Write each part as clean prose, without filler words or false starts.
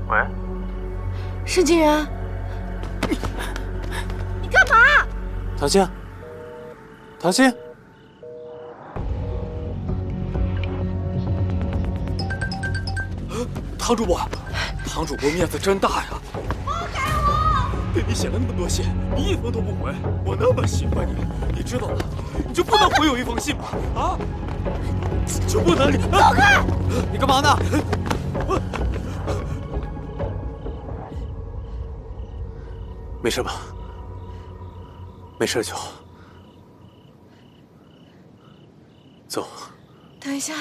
喂，沈清源，你干嘛？唐心，唐心，唐主播，唐主播面子真大呀！放开我！给你写了那么多信，你一封都不回，我那么喜欢你，你知道吗？你就不能回我一封信吗？啊？就不能？走开！你干嘛呢？没事吧？没事就好。走。等一下。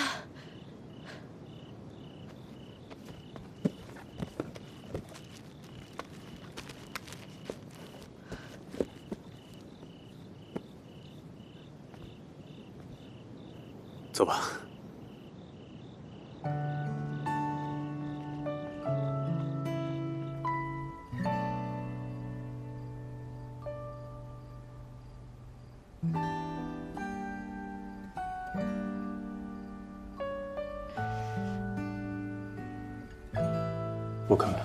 走吧。我看看。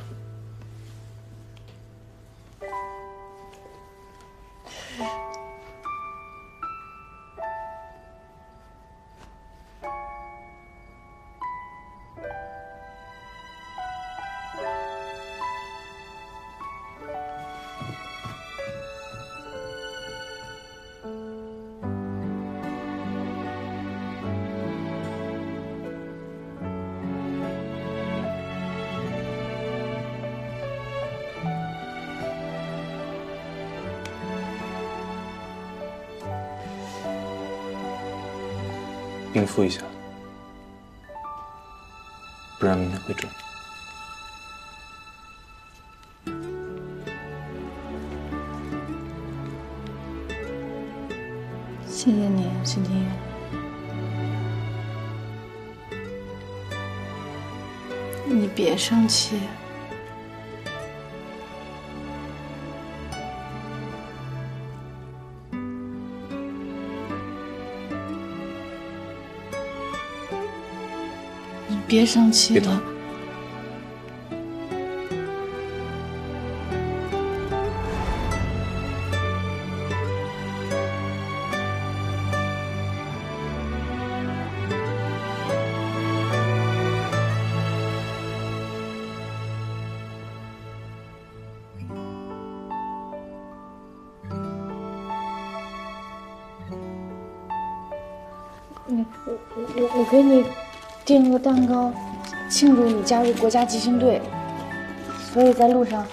冰敷一下，不然明天会肿。谢谢你，沈清源。你别生气。别生气了。别动。我给你订了个蛋糕，庆祝你加入国家集训队，所以在路上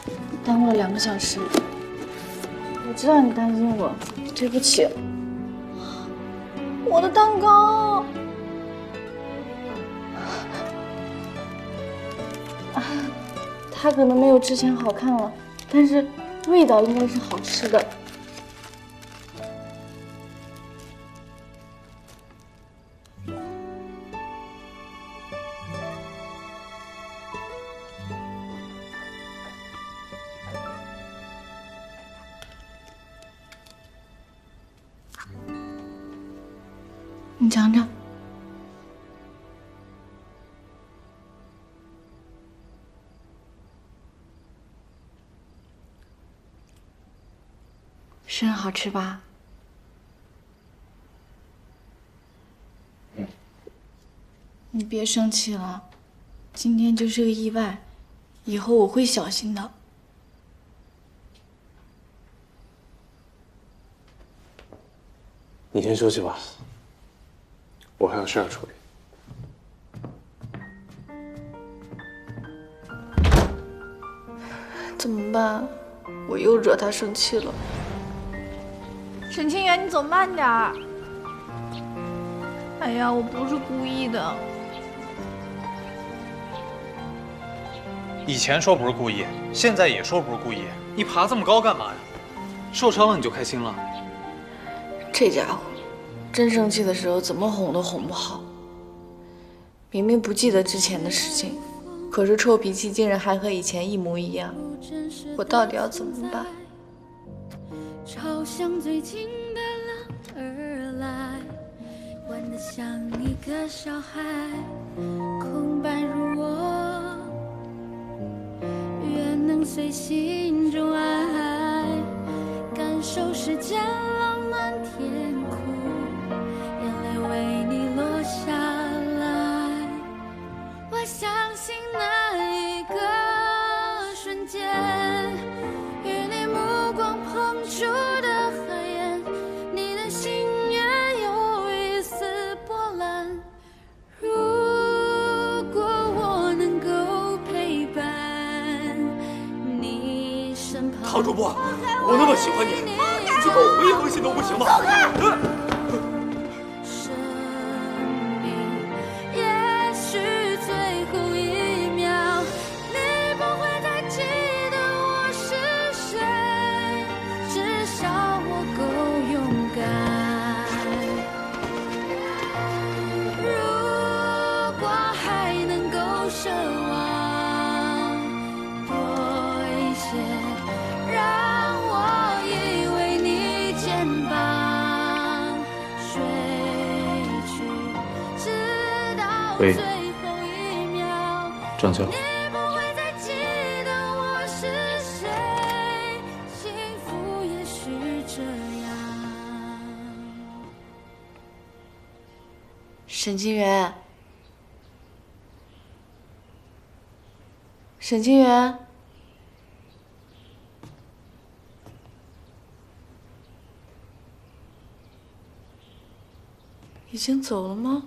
耽误了2个小时。我知道你担心我，对不起。我的蛋糕，它可能没有之前好看了，但是味道应该是好吃的。你尝尝，是很好吃吧？你别生气了，今天就是个意外，以后我会小心的。你先休息吧，我还有事要处理。怎么办？我又惹他生气了。沈清源，你走慢点儿。哎呀，我不是故意的。以前说不是故意，现在也说不是故意。你爬这么高干嘛呀？受伤了你就开心了？这家伙，真生气的时候怎么哄都哄不好。明明不记得之前的事情，可是臭脾气竟然还和以前一模一样。我到底要怎么办？朝向最近的浪而来，玩得像一个小孩，空白如我，随心中爱，感受世间浪漫天空，眼泪为你落下来。我相信那一个瞬间，与你目光碰触的海盐，你的心也有一丝波澜。如果我能够陪伴你身旁，唐主播，我那么喜欢你，你就给我回一封信都不行吗？生命也许最后一秒，你不会再记得我是谁，至少我够勇敢。如果还能够奢望多一些，让我依偎你肩膀睡去，直到喂最后一秒，张潇，你不会再记得我是谁，幸福也许这样。沈清源，沈清源，已经走了吗？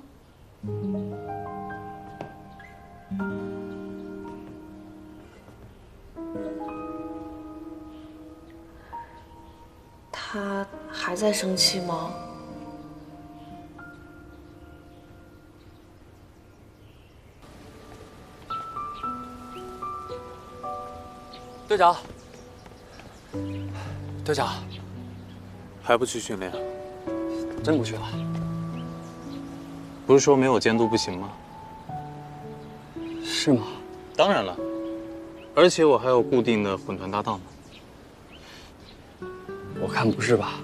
他还在生气吗？队长，队长，还不去训练？真不去了？不是说没有监督不行吗？是吗？当然了，而且我还有固定的混团搭档呢。我看不是吧？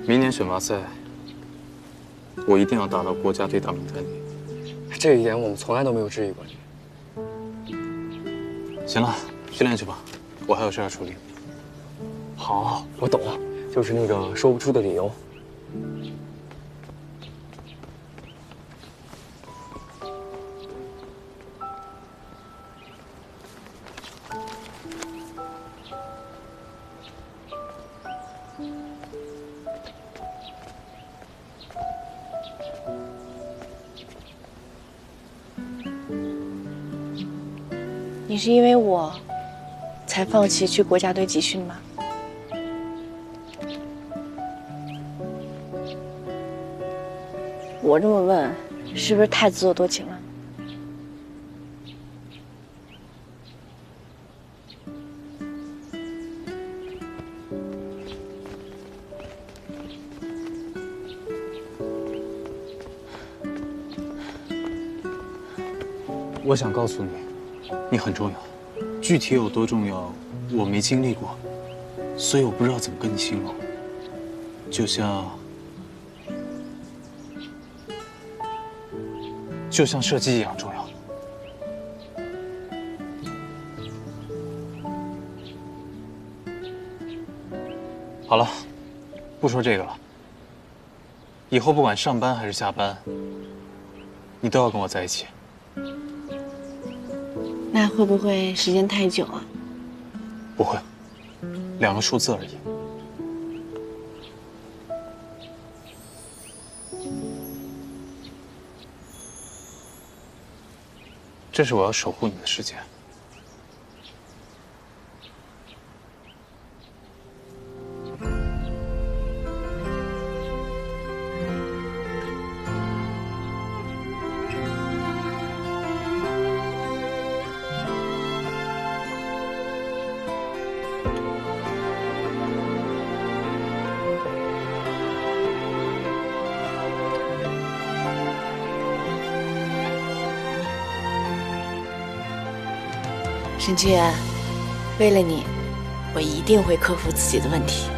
明年选拔赛，我一定要打到国家队大名单里。这一点我们从来都没有质疑过你。行了，训练去吧，我还有事要处理。好，我懂，就是那个说不出的理由。你是因为我才放弃去国家队集训吗？我这么问，是不是太自作多情了？我想告诉你，你很重要，具体有多重要，我没经历过，所以我不知道怎么跟你形容。就像射击一样重要。好了，不说这个了。以后不管上班还是下班，你都要跟我在一起。那会不会时间太久啊？不会，2个数字而已。这是我要守护你的时间。沈清源，为了你，我一定会克服自己的问题。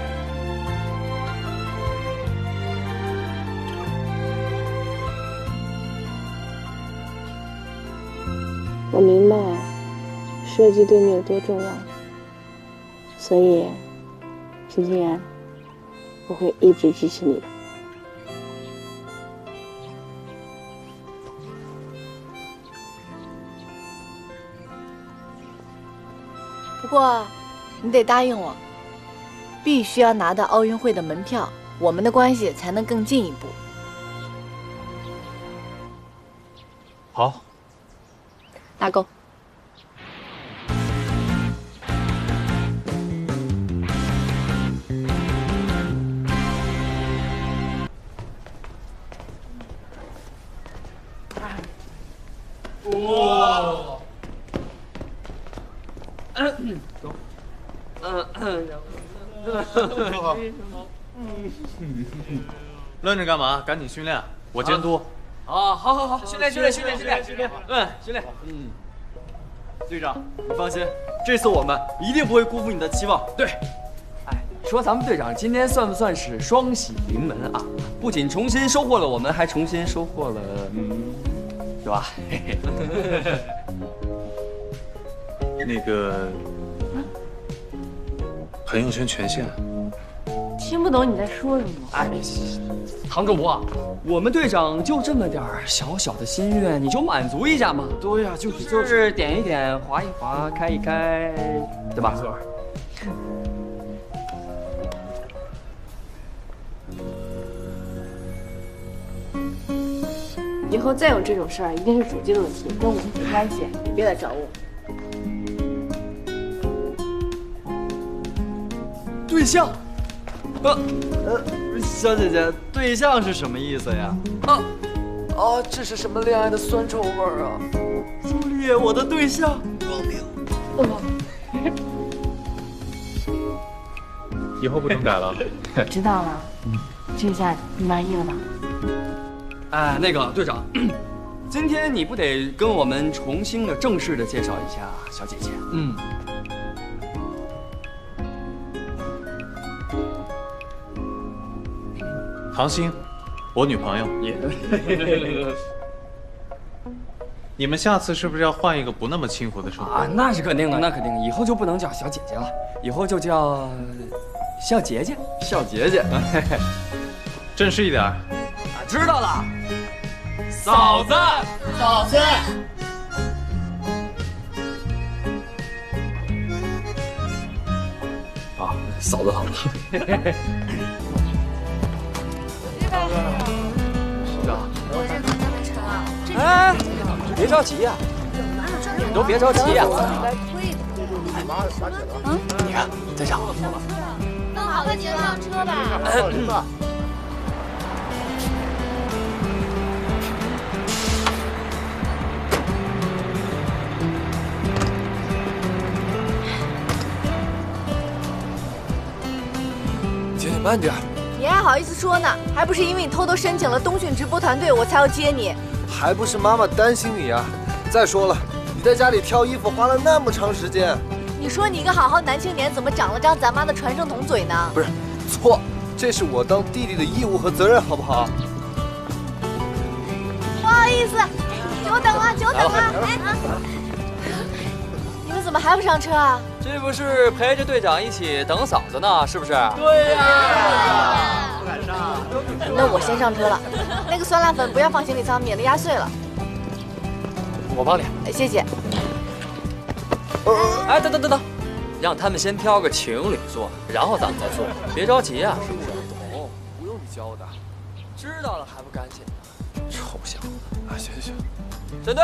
我明白设计对你有多重要，所以陈欣然，我会一直支持你的。不过，你得答应我，必须要拿到奥运会的门票，我们的关系才能更进一步。好，打勾。愣着干嘛？赶紧训练，我监督。啊，好，训练。训练。队长，你放心，这次我们一定不会辜负你的期望。对。哎，说咱们队长今天算不算是双喜临门啊？不仅重新收获了我们，还重新收获了，是吧？那个朋友圈权限。听不懂你在说什么。哎，唐主播，我们队长就这么点儿小小的心愿，你就满足一下嘛。对呀，就是点一点，划一划，开一开，对吧？没错。以后再有这种事儿，一定是手机的问题，跟我们没关系，你别来找我。对象，小姐姐，对象是什么意思呀？这是什么恋爱的酸臭味儿啊？朱丽叶，我的对象。以后不能改了。知道了，这下你满意了吧？哎，那个队长，今天你不得跟我们重新的正式的介绍一下小姐姐？唐鑫，我女朋友。你们下次是不是要换一个不那么轻浮的称呼啊？那是肯定的，那肯定的，以后就不能叫小姐姐了，以后就叫笑姐姐。笑姐姐，正式一点。知道了，嫂子。啊，嫂子好。哎，别着急呀，你们都别着急呀。你看，队长，弄好了，你就上车吧。姐，你慢点。你还好意思说呢？还不是因为你偷偷申请了冬训直播团队，我才要接你。还不是妈妈担心你啊！再说了，你在家里挑衣服花了那么长时间。你说你一个好好男青年，怎么长了张咱妈的传声筒嘴呢？不是，错，这是我当弟弟的义务和责任，好不好？不好意思，久等了。哎，你们怎么还不上车啊？这不是陪着队长一起等嫂子呢，是不是？对呀，不敢上。那我先上车了。那个酸辣粉不要放行李舱，免得压碎了。我帮你。谢谢。哎，等，让他们先挑个情侣座，然后咱们再坐。别着急啊，是不是？懂，不用你教的。知道了还不赶紧的？臭小子！啊，行。陈队，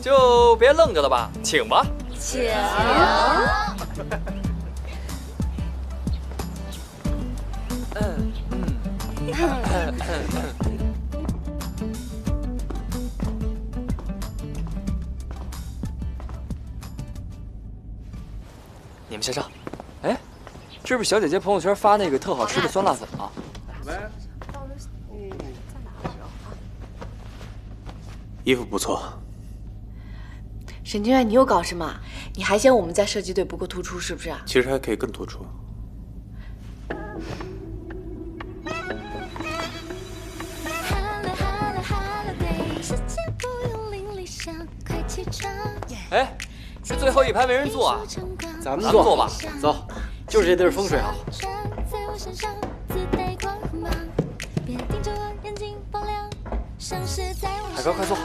就别愣着了吧，请吧。请。你们先上。哎，这不是小姐姐朋友圈发那个特好吃的酸辣粉吗？衣服不错。沈清源，你又搞什么？你还嫌我们在射击队不够突出是不是啊？其实还可以更突出。哎，这最后一排没人坐啊，咱们坐吧。走，就是这地儿风水好。海哥，快坐。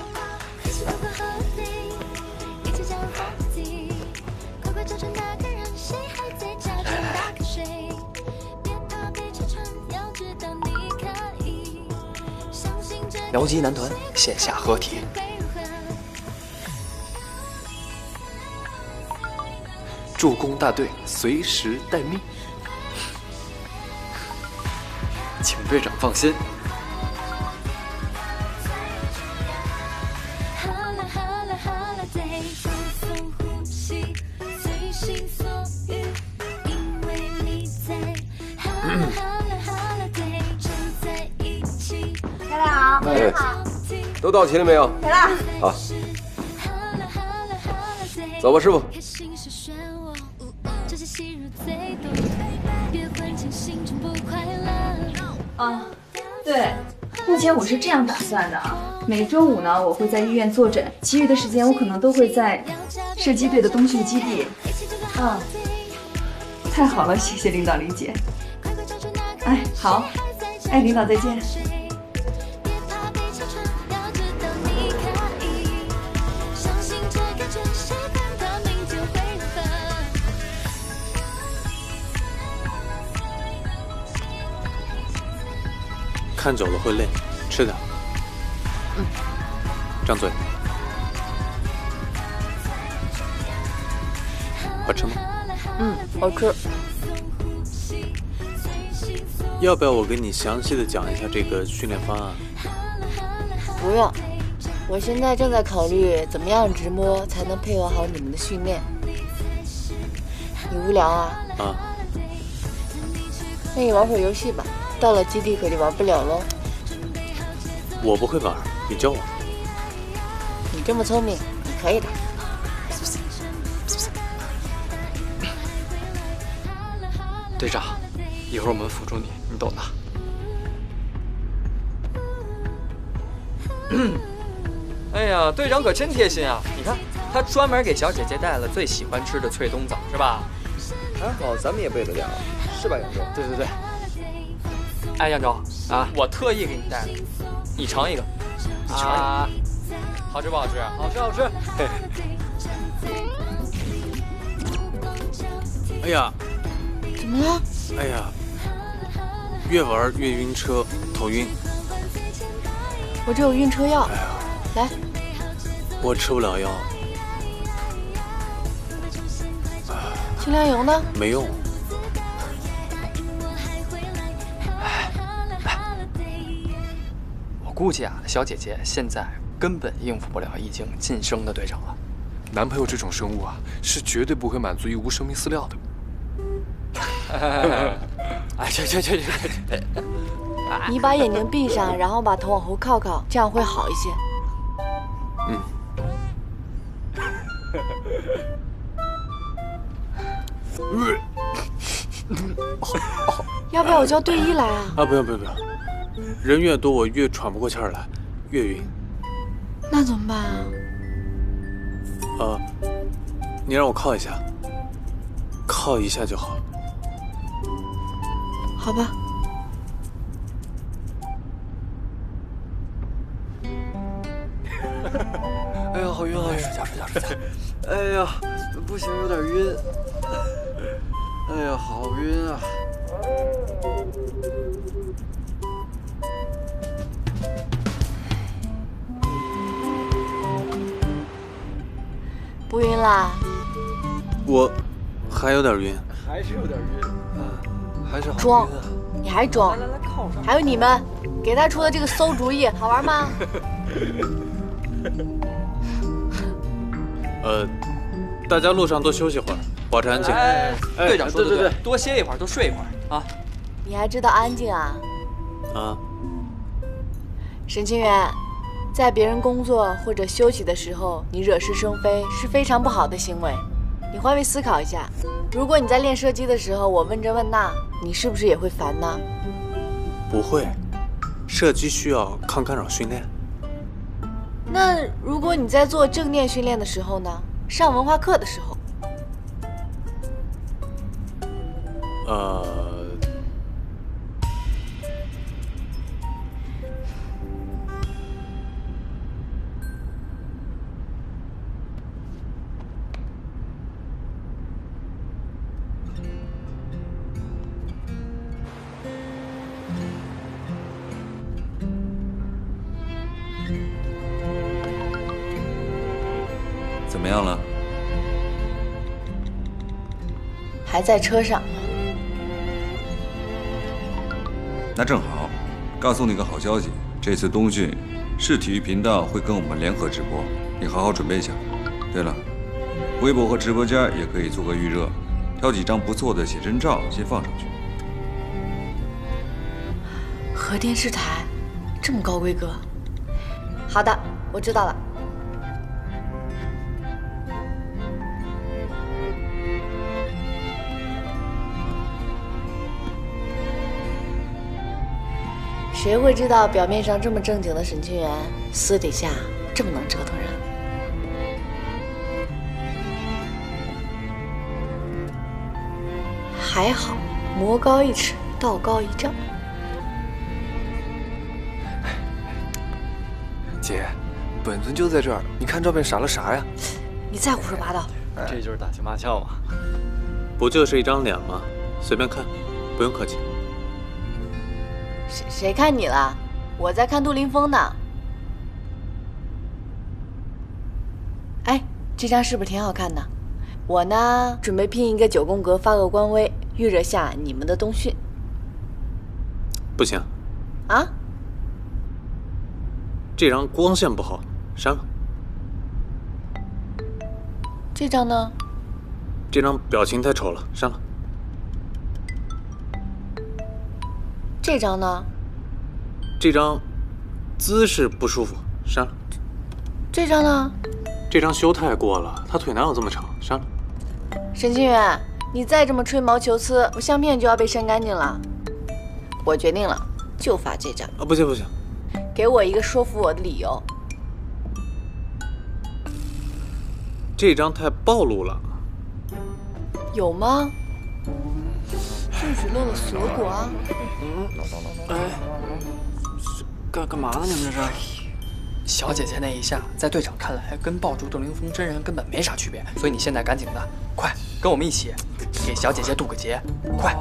僚机男团线下合体，助攻大队随时待命，请队长放心。哎，都到齐了没有？来啦！好，走吧，师傅。对，目前我是这样打算的啊，每周五呢，我会在医院坐诊，其余的时间我可能都会在射击队的冬训基地。太好了，谢谢领导理解。哎，好，哎，领导再见。看久了会累，吃点。张嘴。好吃吗？好吃。要不要我给你详细的讲一下这个训练方案？不用，我现在正在考虑怎么样直播才能配合好你们的训练。你无聊啊？那你玩会儿游戏吧，到了基地可就玩不了喽。我不会玩，你教我。你这么聪明，你可以的。队长，一会儿我们辅助你，你懂的。哎呀，队长可真贴心啊！你看，他专门给小姐姐带了最喜欢吃的脆冬枣，是吧？还好咱们也备得了，是吧，杨周？对对对。哎，杨周啊，我特意给你带的，你尝一个。你尝一个，好吃不好吃？好吃好吃。哎呀，怎么了？哎呀，越玩越晕车，头晕。我这有晕车药，来。我吃不了药。清凉油呢？没用。我估计啊，小姐姐现在根本应付不了已经晋升的队长了。男朋友这种生物啊，是绝对不会满足于无生命饲料的。哎，去！你把眼睛闭上，然后把头往后靠靠，这样会好一些。要不要我叫队医来啊？不用，人越多我越喘不过气儿来，越晕。那怎么办啊？你让我靠一下，靠一下就好。好吧。哎呀，好晕啊！睡觉。哎呀，不行，有点晕。哎呀，好晕啊！不晕啦？我还有点晕。还是有点晕啊，还是好晕啊。装，你还装？来靠上。还有你们给他出的这个馊主意，好玩吗？大家路上多休息会儿，保持安静。队长说的对，多歇一会儿，多睡一会儿啊。你还知道安静啊？啊，沈清源，在别人工作或者休息的时候，你惹是生非是非常不好的行为。你换位思考一下，如果你在练射击的时候，我问这问那，你是不是也会烦呢？不会，射击需要抗干扰训练。那如果你在做正念训练的时候呢？上文化课的时候？怎么样了？还在车上。那正好，告诉你个好消息，这次冬训，市体育频道会跟我们联合直播，你好好准备一下。对了，微博和直播间也可以做个预热，挑几张不错的写真照先放上去。和电视台，这么高规格。好的，我知道了。谁会知道表面上这么正经的沈清源，私底下这么能折腾人？还好，魔高一尺，道高一丈。姐，本尊就在这儿，你看照片傻了啥呀？你再胡说八道！这就是打情骂俏嘛。不就是一张脸吗？随便看，不用客气。谁看你了？我在看杜林峰呢。哎，这张是不是挺好看的？我呢，准备拼一个9宫格，发个官微，预热下你们的冬训。不行。啊？这张光线不好，删了。这张呢？这张表情太丑了，删了。这张呢？这张姿势不舒服，删了。这张呢？这张修太过了，他腿哪有这么长，删了。沈清源，你再这么吹毛求疵，我相片就要被删干净了。我决定了，就发这张。啊，不行不行，给我一个说服我的理由。这张太暴露了。有吗？这只露了锁骨啊！哎，干嘛呢？你们这是？小姐姐那一下，在队长看来，跟抱住杜凌峰真人根本没啥区别。所以你现在赶紧的，快跟我们一起给小姐姐渡个劫，快！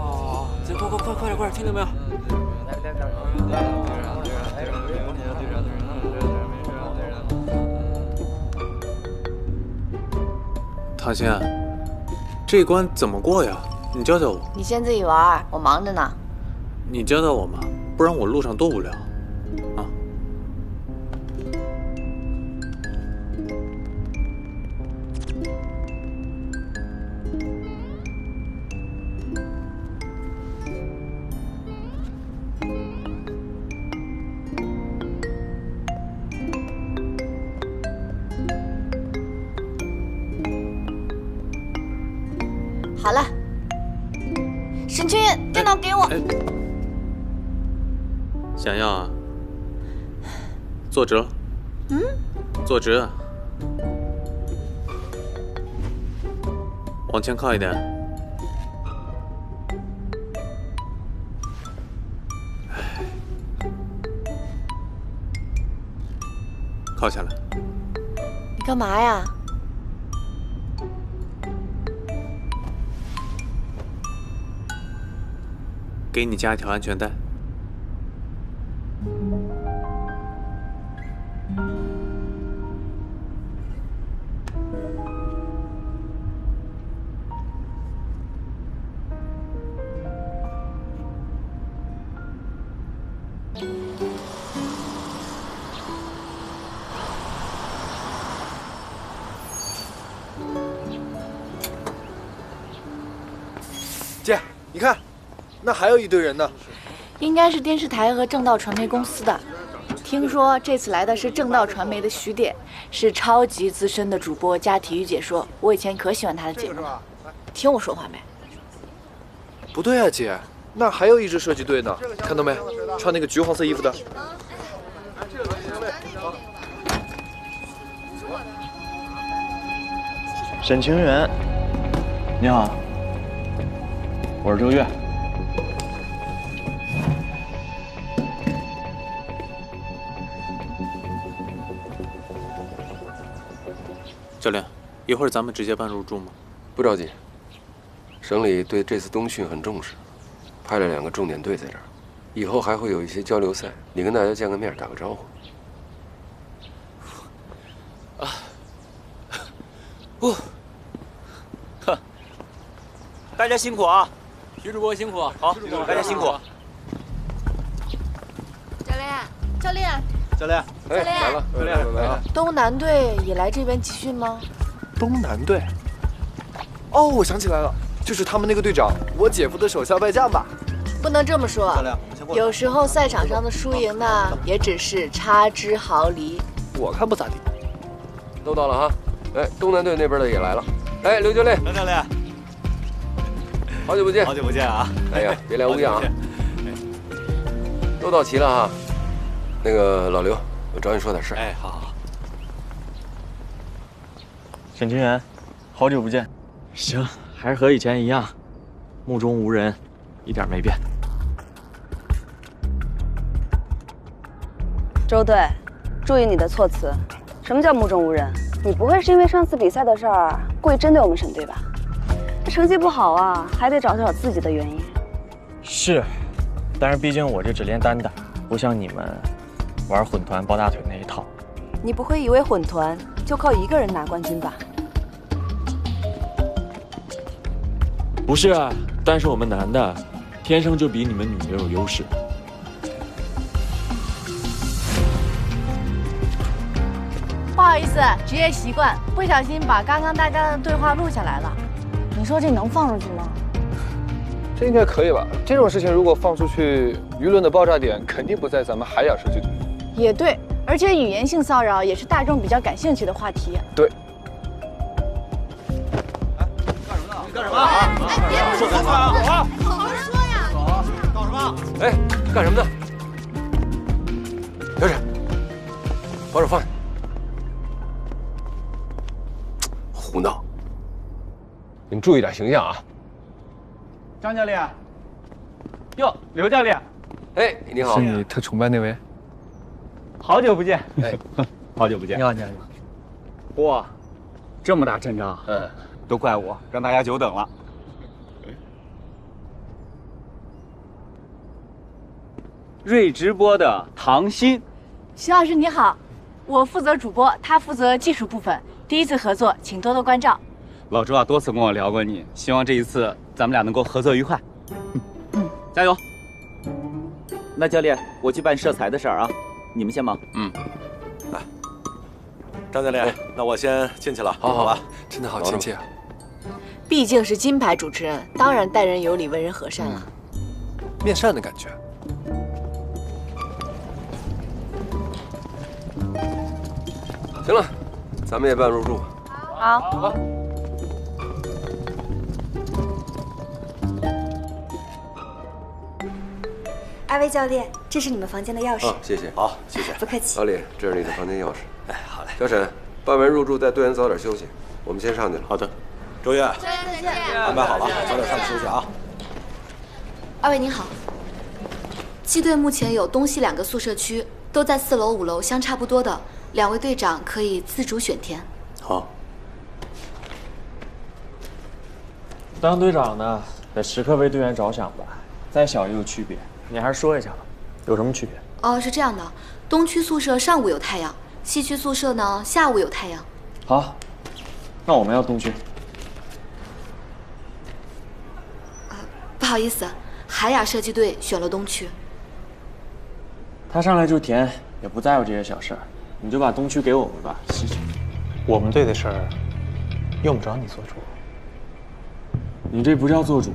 快点，听到没有？唐鑫，这关怎么过呀？你教教我。你先自己玩，我忙着呢。你教教我嘛，不然我路上多无聊啊！好了，沈清源，电脑给我。想要啊？坐直了。坐直。往前靠一点。靠下来。你干嘛呀？给你加一条安全带。姐，你看，那还有一堆人呢。应该是电视台和正道传媒公司的。听说这次来的是正道传媒的徐典，是超级资深的主播加体育解说。我以前可喜欢他的节目了。听我说话没？不对啊，姐，那还有一支射击队呢，看到没？穿那个橘黄色衣服的。沈清源，你好，我是周越。教练，一会儿咱们直接办入驻吗？不着急，省里对这次冬训很重视，派了2个重点队在这儿，以后还会有一些交流赛，你跟大家见个面，打个招呼。大家辛苦啊！徐主播辛苦，好，大家辛苦。教练，教练，哎，来了，来了。东南队也来这边集训吗？东南队？哦，我想起来了，就是他们那个队长，我姐夫的手下败将吧？不能这么说，有时候赛场上的输赢呢，也只是差之毫厘。我看不咋地。都到了哈，哎，东南队那边的也来了。哎，刘教练，刘教练，好久不见，好久不见啊！哎呀，别来无恙啊！都到齐了哈。那个老刘，我找你说点事。哎，好。沈清源，好久不见。行，还是和以前一样，目中无人，一点没变。周队，注意你的措辞。什么叫目中无人？你不会是因为上次比赛的事儿故意针对我们沈队吧？这成绩不好啊，还得找找自己的原因。是，但是毕竟我这只练单打，不像你们玩混团抱大腿那一套。你不会以为混团就靠一个人拿冠军吧？不是啊，但是我们男的天生就比你们女的有优势。不好意思，职业习惯，不小心把刚刚大家的对话录下来了。你说这能放出去吗？这应该可以吧？这种事情如果放出去，舆论的爆炸点肯定不在咱们海雅射击队。也对，而且语言性骚扰也是大众比较感兴趣的话题。对。干什么？哎，别说脏话啊！走啊！好好说呀！走，搞什么？哎，干什么呢？小沈，把手放下。胡闹！你们注意点形象啊！张教练，哟，刘教练，哎，你好，是你特崇拜那位？好久不见，哎，好久不见。你好，你好，你好。哇，这么大阵仗，都怪我让大家久等了。瑞直播的唐鑫，徐老师你好，我负责主播，他负责技术部分。第一次合作，请多多关照。老周啊，多次跟我聊过你，希望这一次咱们俩能够合作愉快。加油！那教练，我去办射材的事儿啊，你们先忙。来，张教练，那我先进去了。好吧，真的好亲切啊！毕竟是金牌主持人，当然待人有礼，为人和善了。面善的感觉。行了，咱们也办入驻吧。好。二位教练，这是你们房间的钥匙。谢谢。好，谢谢。不客气。老李，这是你的房间钥匙。哎，好嘞。小沈，办完入驻带队员早点休息，我们先上去了。好的。周越，再见。安排好了，早点上去休息啊。二位您好。机队目前有东西2个宿舍区，都在4楼、5楼，相差不多的。2位队长可以自主选填。好。当队长呢，得时刻为队员着想吧。再小也有区别，你还是说一下吧，有什么区别？哦，是这样的，东区宿舍上午有太阳，西区宿舍呢下午有太阳。好，那我们要东区。不好意思，海雅射击队选了东区。他上来就填，也不在乎这些小事儿，你就把东区给我们吧。西区，我们队的事儿用不着你做主。你这不叫做主，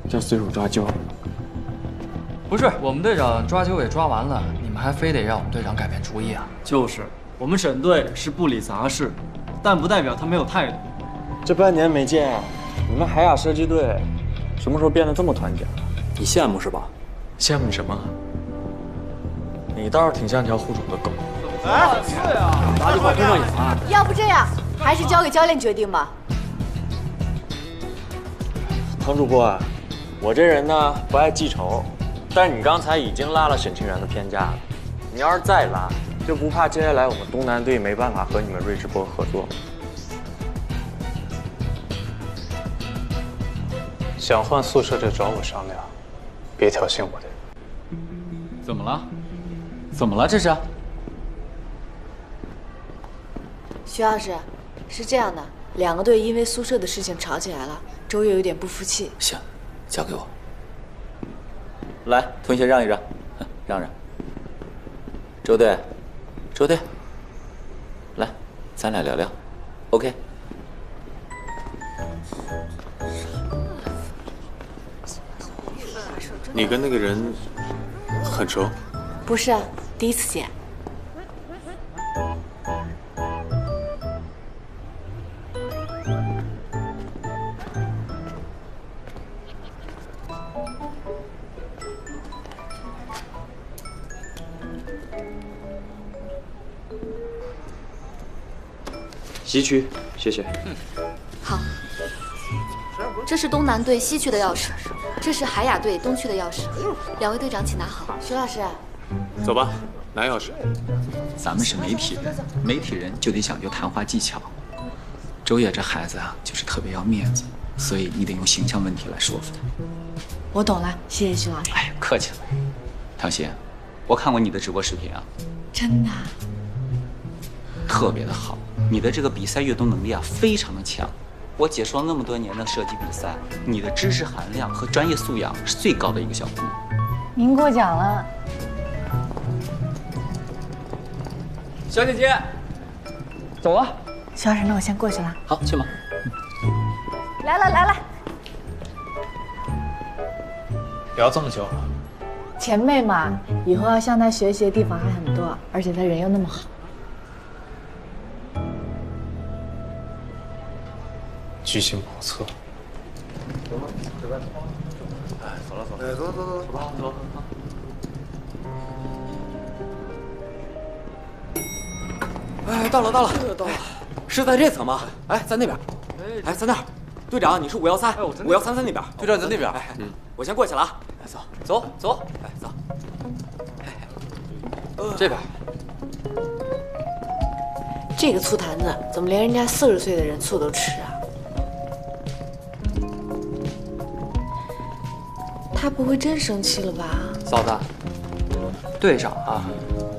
叫随手抓阄。不是，我们队长抓阄给抓完了，你们还非得让我们队长改变主意啊？就是，我们省队是不理杂事，但不代表他没有态度。这半年没见啊，你们海雅射击队什么时候变得这么团结了？你羡慕是吧？羡慕什么？你倒是挺像条护主的狗。哎，是啊，哪里话跟上眼了？要不这样，还是交给教练决定吧。唐主播，我这人呢不爱记仇，但是你刚才已经拉了沈清源的偏架了，你要是再拉，就不怕接下来我们东南队没办法和你们睿智波合作？想换宿舍就找我商量，别挑衅我的人。怎么了？怎么了？这是？徐老师，是这样的，2个队因为宿舍的事情吵起来了，周越有点不服气。行，交给我。来，同学让一让，让让。周队，周队，来，咱俩聊聊 ，OK。你跟那个人很熟？不是啊，第一次见。西区，谢谢。好。这是东南队西区的钥匙，这是海雅队东区的钥匙。2位队长，请拿好。徐老师，走吧，拿钥匙。咱们是媒体人，媒体人就得讲究谈话技巧。周越这孩子啊，就是特别要面子，所以你得用形象问题来说服他。我懂了，谢谢徐老师。哎，客气了。唐鑫，我看过你的直播视频啊，真的？特别的好，你的这个比赛阅读能力啊，非常的强。我解说了那么多年的射击比赛，你的知识含量和专业素养是最高的一个小姑娘。您过奖了。小姐姐，走了。徐老师，那我先过去了。好，去吧。来了来了。聊这么久了。前辈嘛，以后要向他学习的地方还很多，而且他人又那么好。居心叵测。哎，走了走了，走走走走吧，走。哎，到了到了到了，是在这层吗？哎，在那边。哎，在那儿。队长，你是513，5133那边。队长在那边。我先过去了啊。走走走，哎走。这边。这个醋坛子怎么连人家40岁的人醋都吃啊？他不会真生气了吧？嫂子，队长啊，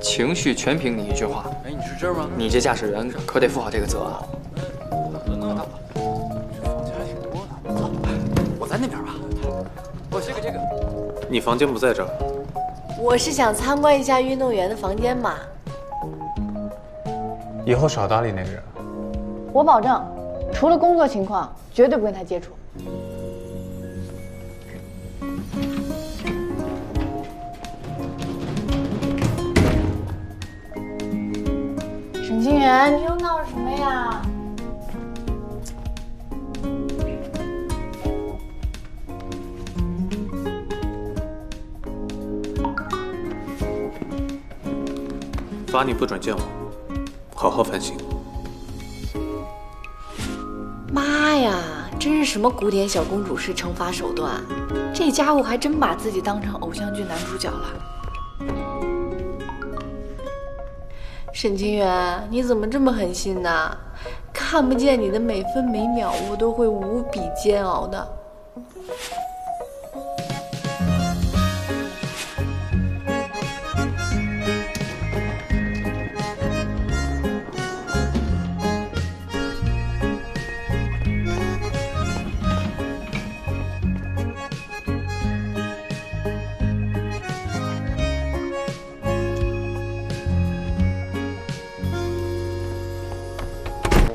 情绪全凭你一句话。哎，你是这儿吗？你这驾驶员可得负好这个责啊。走，我在那边吧。我这个。你房间不在这儿？我是想参观一下运动员的房间嘛。以后少搭理那个人。我保证，除了工作情况，绝对不跟他接触。沈清源，你又闹什么呀？罚你不准见我，好好反省。妈呀，真是什么古典小公主式惩罚手段，这家伙还真把自己当成偶像剧男主角了。沈清源，你怎么这么狠心呢？看不见你的每分每秒，我都会无比煎熬的。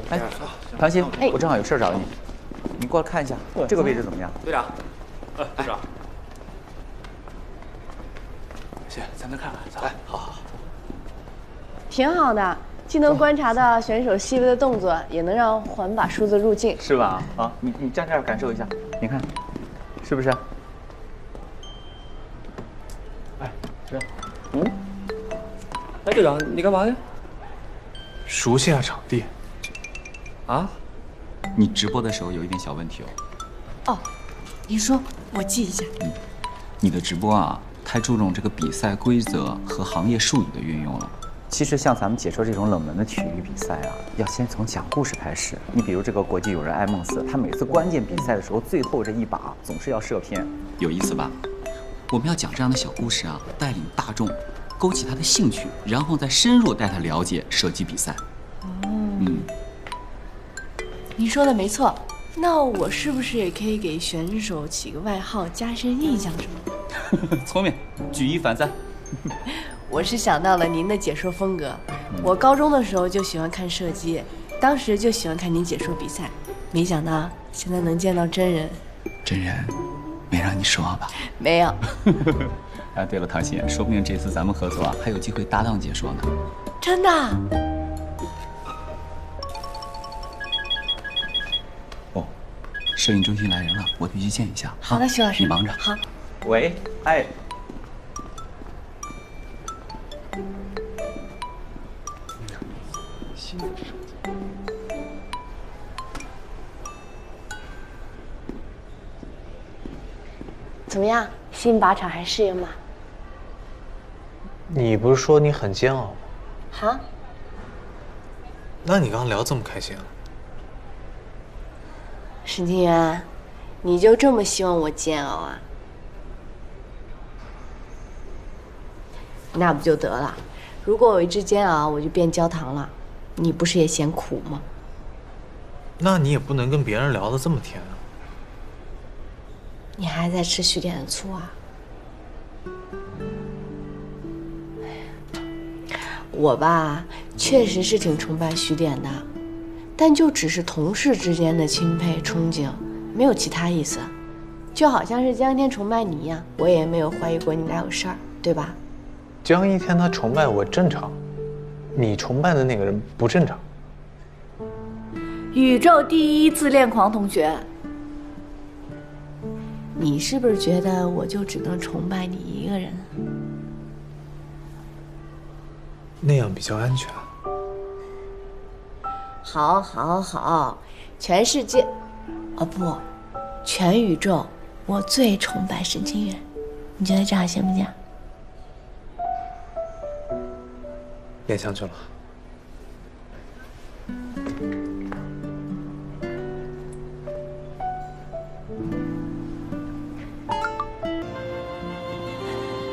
哎，唐鑫，我正好有事找你，你过来看一下这个位置怎么样？队长，队长，行，咱们看看，走。来，好。挺好的，既能观察到选手细微的动作，也能让环把梳子入镜，是吧？啊，你站这儿感受一下，你看，是不是？哎，是。哎，队长，你干嘛呢？熟悉下场地。啊？你直播的时候有一点小问题哦。哦，您说，我记一下。你的直播啊，太注重这个比赛规则和行业术语的运用了。其实像咱们解说这种冷门的体育比赛啊，要先从讲故事开始。你比如这个国际友人埃蒙斯，他每次关键比赛的时候，最后这一把总是要射偏，有意思吧？我们要讲这样的小故事啊，带领大众，勾起他的兴趣，然后再深入带他了解射击比赛。您说的没错，那我是不是也可以给选手起个外号，加深印象什么的？聪明，举一反三。我是想到了您的解说风格，我高中的时候就喜欢看射击，当时就喜欢看您解说比赛，没想到现在能见到真人。真人没让你失望吧？没有。哎，对了，唐鑫，说不定这次咱们合作啊，还有机会搭档解说呢。真的？哦，摄影中心来人了，我得去见一下。好的，徐老师，你忙着。好。喂，哎。新的手机。怎么样？新靶场还适应吗？你不是说你很煎熬吗？哈？那你刚刚聊这么开心啊？沈清源，你就这么希望我煎熬啊？那不就得了？如果我一直煎熬，我就变焦糖了。你不是也嫌苦吗？那你也不能跟别人聊得这么甜啊。你还在吃徐点的醋啊？我吧，确实是挺崇拜徐点的，但就只是同事之间的钦佩憧憬，没有其他意思。就好像是江一天崇拜你一样，我也没有怀疑过你俩有事儿，对吧？江一天他崇拜我正常，你崇拜的那个人不正常。宇宙第一自恋狂同学，你是不是觉得我就只能崇拜你一个人？那样比较安全。好，好，好，全世界，哦不，全宇宙，我最崇拜沈清源，你觉得这样行不行？练枪去了。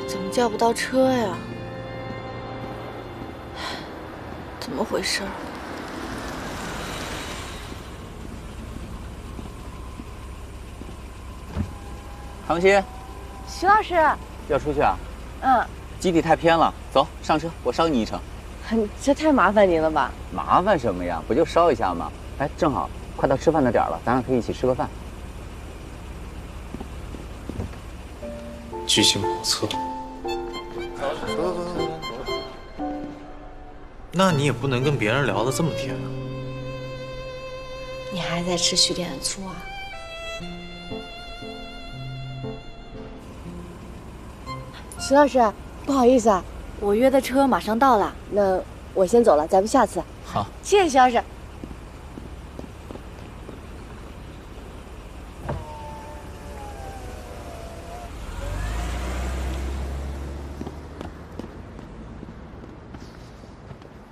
怎么叫不到车呀？怎么回事？唐鑫，徐老师，要出去啊？嗯。基地太偏了，走上车，我捎你一程。这太麻烦您了吧？麻烦什么呀？不就捎一下吗？哎，正好快到吃饭的点了，咱俩可以一起吃个饭。居心叵测。走。那你也不能跟别人聊得这么甜啊。你还在吃徐点的醋啊？徐老师，不好意思啊，我约的车马上到了，那我先走了，咱们下次。好，谢谢徐老师。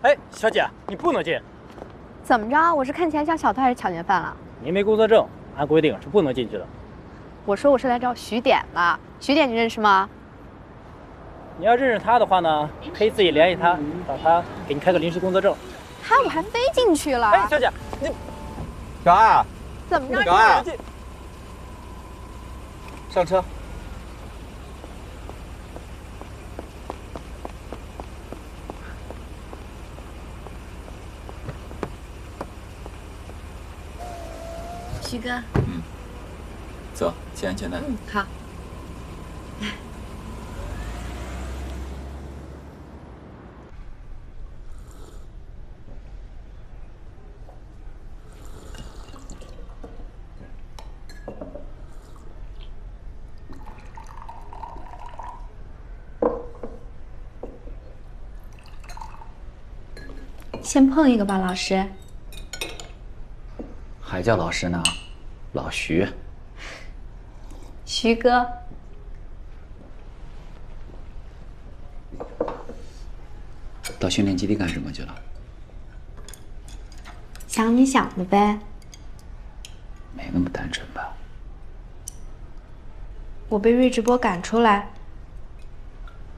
哎，小姐，你不能进。怎么着？我是看起来像小偷还是抢劫犯了？您没工作证，按规定是不能进去的。我说我是来找徐点的，徐点你认识吗？你要认识他的话呢，可以自己联系他，找他给你开个临时工作证。他我还飞进去了。哎，小姐，你小爱，怎么着？小爱，上车。徐哥，走，系安全带。好。先碰一个吧，老师。还叫老师呢，老徐。徐哥。到训练基地干什么去了？想你想的呗。没那么单纯吧？我被睿智波赶出来，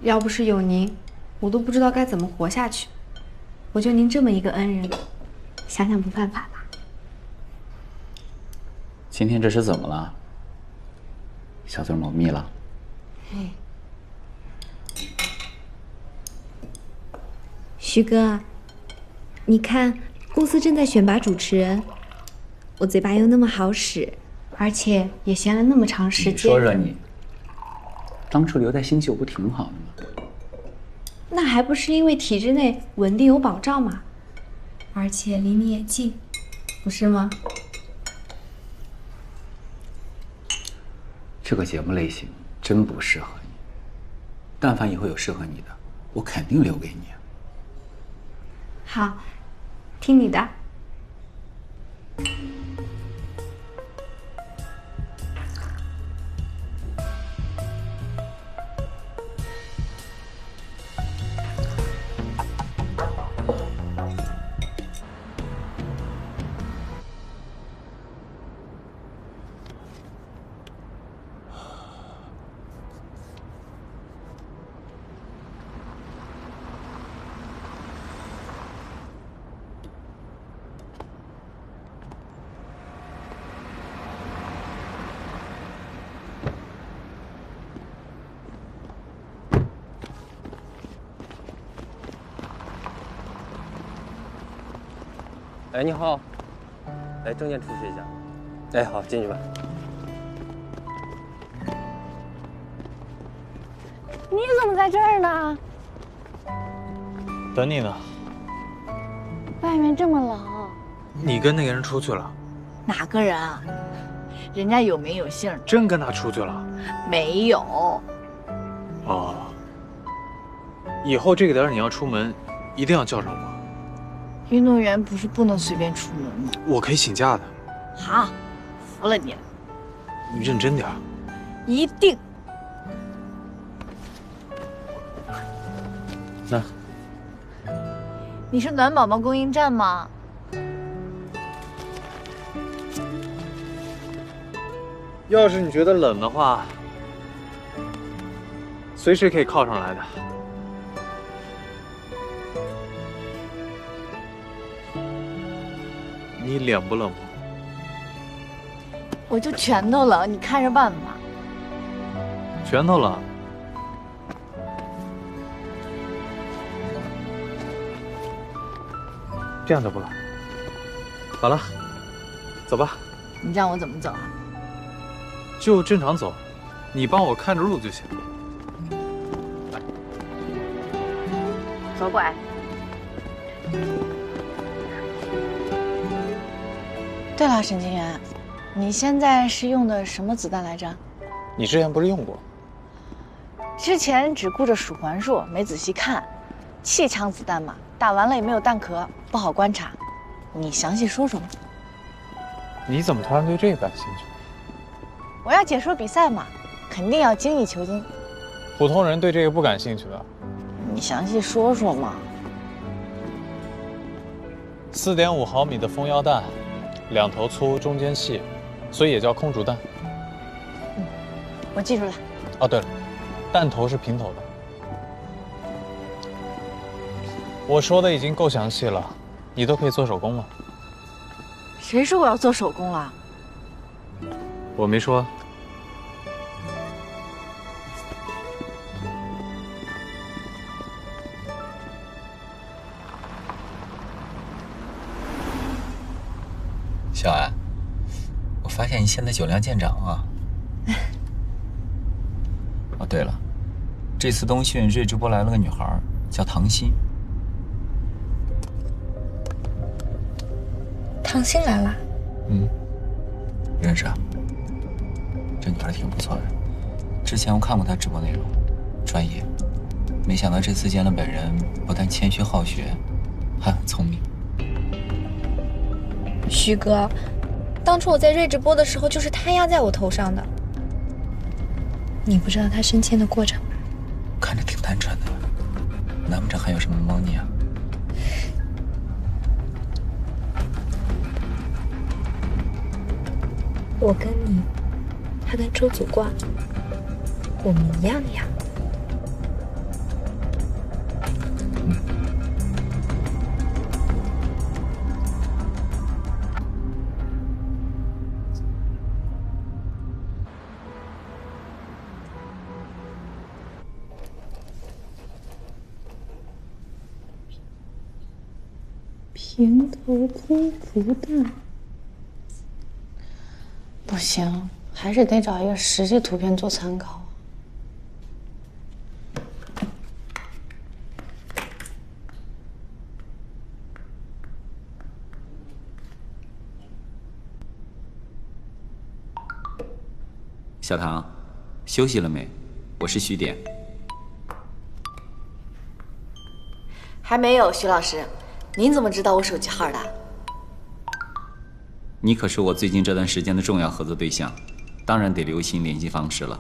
要不是有您，我都不知道该怎么活下去。我就您这么一个恩人，想想不犯法吧？今天这是怎么了？小嘴抹蜜了？徐哥，你看，公司正在选拔主持人，我嘴巴又那么好使，而且也闲了那么长时间。你说说你，当初留在新秀不挺好的吗？那还不是因为体制内稳定有保障嘛，而且离你也近，不是吗？这个节目类型真不适合你，但凡以后有适合你的，我肯定留给你。好，听你的。哎，你好，来证件出示一下。哎，好，进去吧。你怎么在这儿呢？等你呢。外面这么冷。你跟那个人出去了？哪个人啊？人家有名有姓。真跟他出去了？没有。哦。以后这个点你要出门，一定要叫上我。运动员不是不能随便出门吗？我可以请假的。好，服了你了。你认真点。一定。那。你是暖宝宝供应站吗？要是你觉得冷的话，随时可以靠上来的。你脸不冷吗？我就拳头冷，你看着办吧。拳头冷。这样就不冷。好了，走吧。你让我怎么走啊？就正常走，你帮我看着路就行。左拐。对了，沈清源，你现在是用的什么子弹来着？你之前不是用过？之前只顾着数环数，没仔细看。气枪子弹嘛，打完了也没有弹壳，不好观察。你详细说说嘛。你怎么突然对这个感兴趣？我要解说比赛嘛，肯定要精益求精。普通人对这个不感兴趣的。你详细说说嘛。4.5毫米的封腰弹。2头粗，中间细，所以也叫空竹弹。我记住了。哦，对了，弹头是平头的。我说的已经够详细了，你都可以做手工了。谁说我要做手工了？我没说。小安，我发现你现在酒量见长啊。哦，对了，这次冬训睿智波来了个女孩，叫唐鑫。唐鑫来了？认识啊。这女孩挺不错的，之前我看过她直播内容，专业。没想到这次见了本人，不但谦虚好学，还很聪明。徐哥，当初我在瑞直播的时候，就是他压在我头上的。你不知道他升迁的过程吧？看着挺单纯的，难不成还有什么猫腻啊？我跟你，他跟周祖光，我们一样的呀。平头空腹蛋，不行，还是得找一个实际图片做参考。小唐，休息了没？我是徐典。还没有，徐老师，您怎么知道我手机号的？你可是我最近这段时间的重要合作对象，当然得留心联系方式了。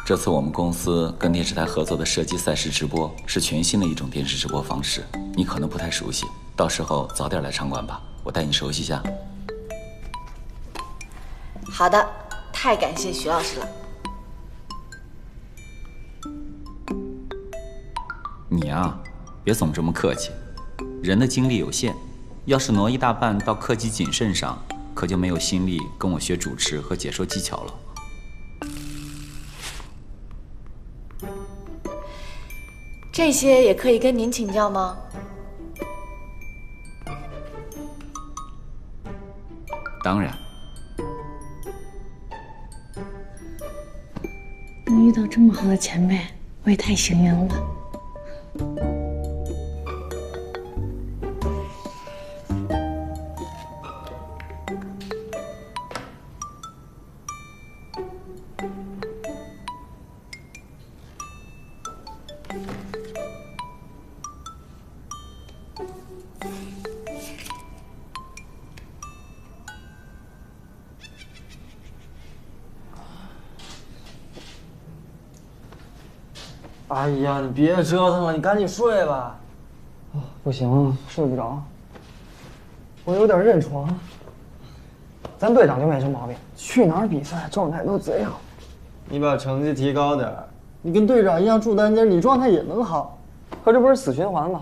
这次我们公司跟电视台合作的射击赛事直播是全新的一种电视直播方式，你可能不太熟悉，到时候早点来场馆吧，我带你熟悉一下。好的，太感谢徐老师了。你啊，别总这么客气，人的精力有限，要是挪一大半到科技谨慎上，可就没有心力跟我学主持和解说技巧了。这些也可以跟您请教吗？当然。能遇到这么好的前辈，我也太幸运了。哎呀，你别折腾了，你赶紧睡吧。不行，睡不着。我有点认床。咱队长就没这毛病，去哪儿比赛状态都贼好。你把成绩提高点，你跟队长一样住单间，你状态也能好。可这不是死循环吗？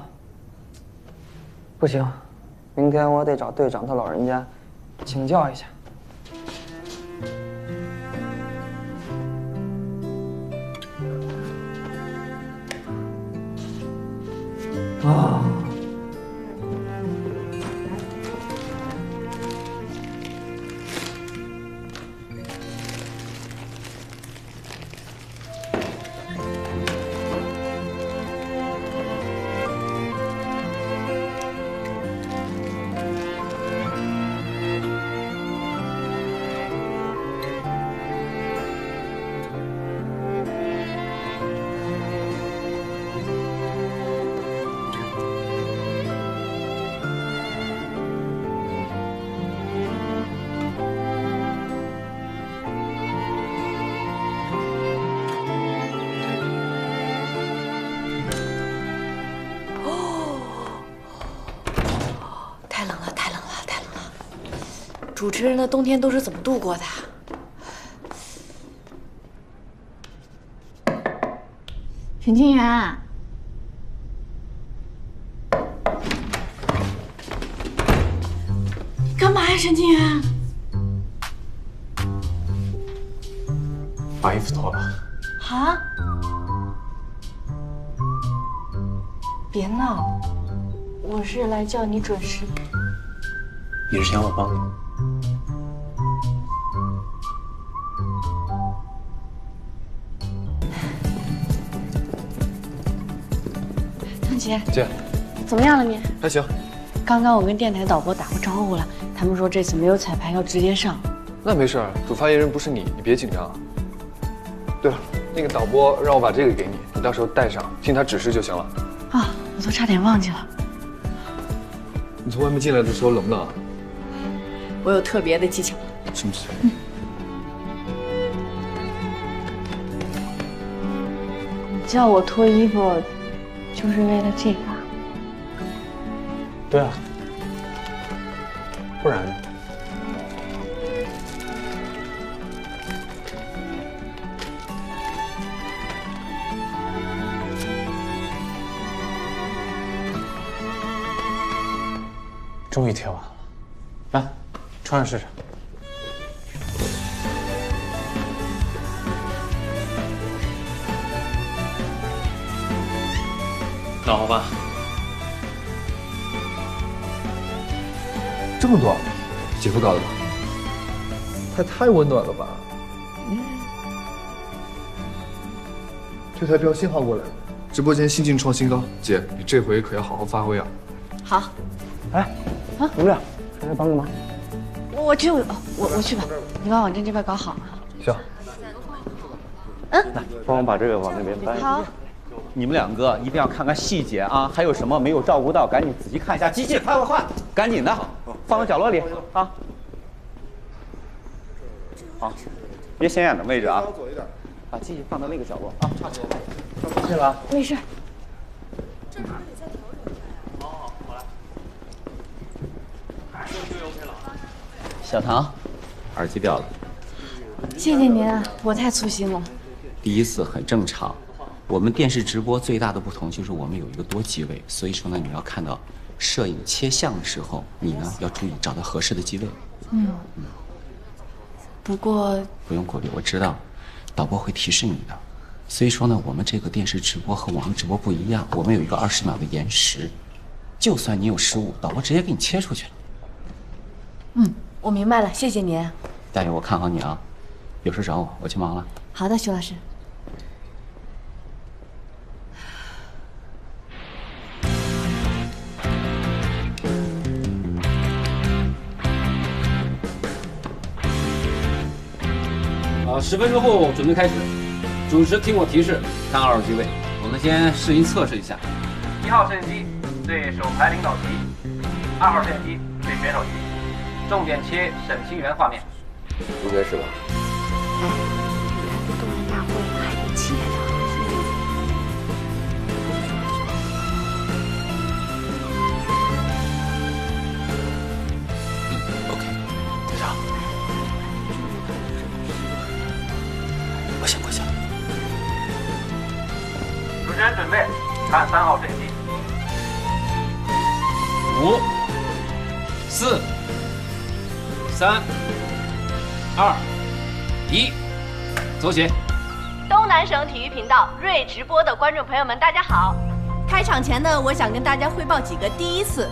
不行，明天我得找队长他老人家请教一下。啊！主持人的冬天都是怎么度过的？沈清源，干嘛呀，沈清源？把衣服脱了。啊！别闹，我是来叫你准时。你是想我帮你？唐姐，姐，怎么样了你？还行。刚刚我跟电台导播打过招呼了，他们说这次没有彩排，要直接上。那没事，主发言人不是你，你别紧张。对了，那个导播让我把这个给你，你到时候带上，听他指示就行了。啊。我都差点忘记了。你从外面进来的时候冷不冷？我有特别的技巧。什么事？你叫我脱衣服，就是为了这个？对啊，不然呢？终于贴完了，来，穿上试试。暖和吧？这么短，姐夫搞的吧？太温暖了吧？这台标新号过来了，直播间新晋创新高，姐，你这回可要好好发挥啊！好。哎，啊，你们俩谁来帮个忙？我去吧，你把网站这边搞好。行。嗯，来，帮我把这个往那边搬。好。你们两个一定要看看细节啊，还有什么没有照顾到，赶紧仔细看一下。机器，快，赶紧的，放到角落里啊。好，别显眼的位置啊。把机器放到那个角落啊，差不多。谢谢了啊。没事。小唐，耳机掉了。谢谢您啊，我太粗心了。第一次很正常。我们电视直播最大的不同就是我们有一个多机位，所以说呢，你要看到摄影切像的时候，你呢要注意找到合适的机位。不过不用顾虑，我知道，导播会提示你的。所以说呢，我们这个电视直播和网络直播不一样，我们有一个20秒的延时，就算你有失误，导播直接给你切出去了。我明白了，谢谢您。大爷，我看好你啊，有事找我，我去忙了。好的，徐老师。10分钟后准备开始，主持听我提示，看2号机位。我们先试音测试一下。1号摄像机对首排领导席，2号摄像机对选手席，重点切沈清源画面。应该是吧？哎，你看这动员大会还得切呢。队长，我先过去了。主持人准备，看3号摄像机。5、4、3、2、1，走起！东南省体育频道锐直播的观众朋友们，大家好！开场前呢，我想跟大家汇报几个第一次。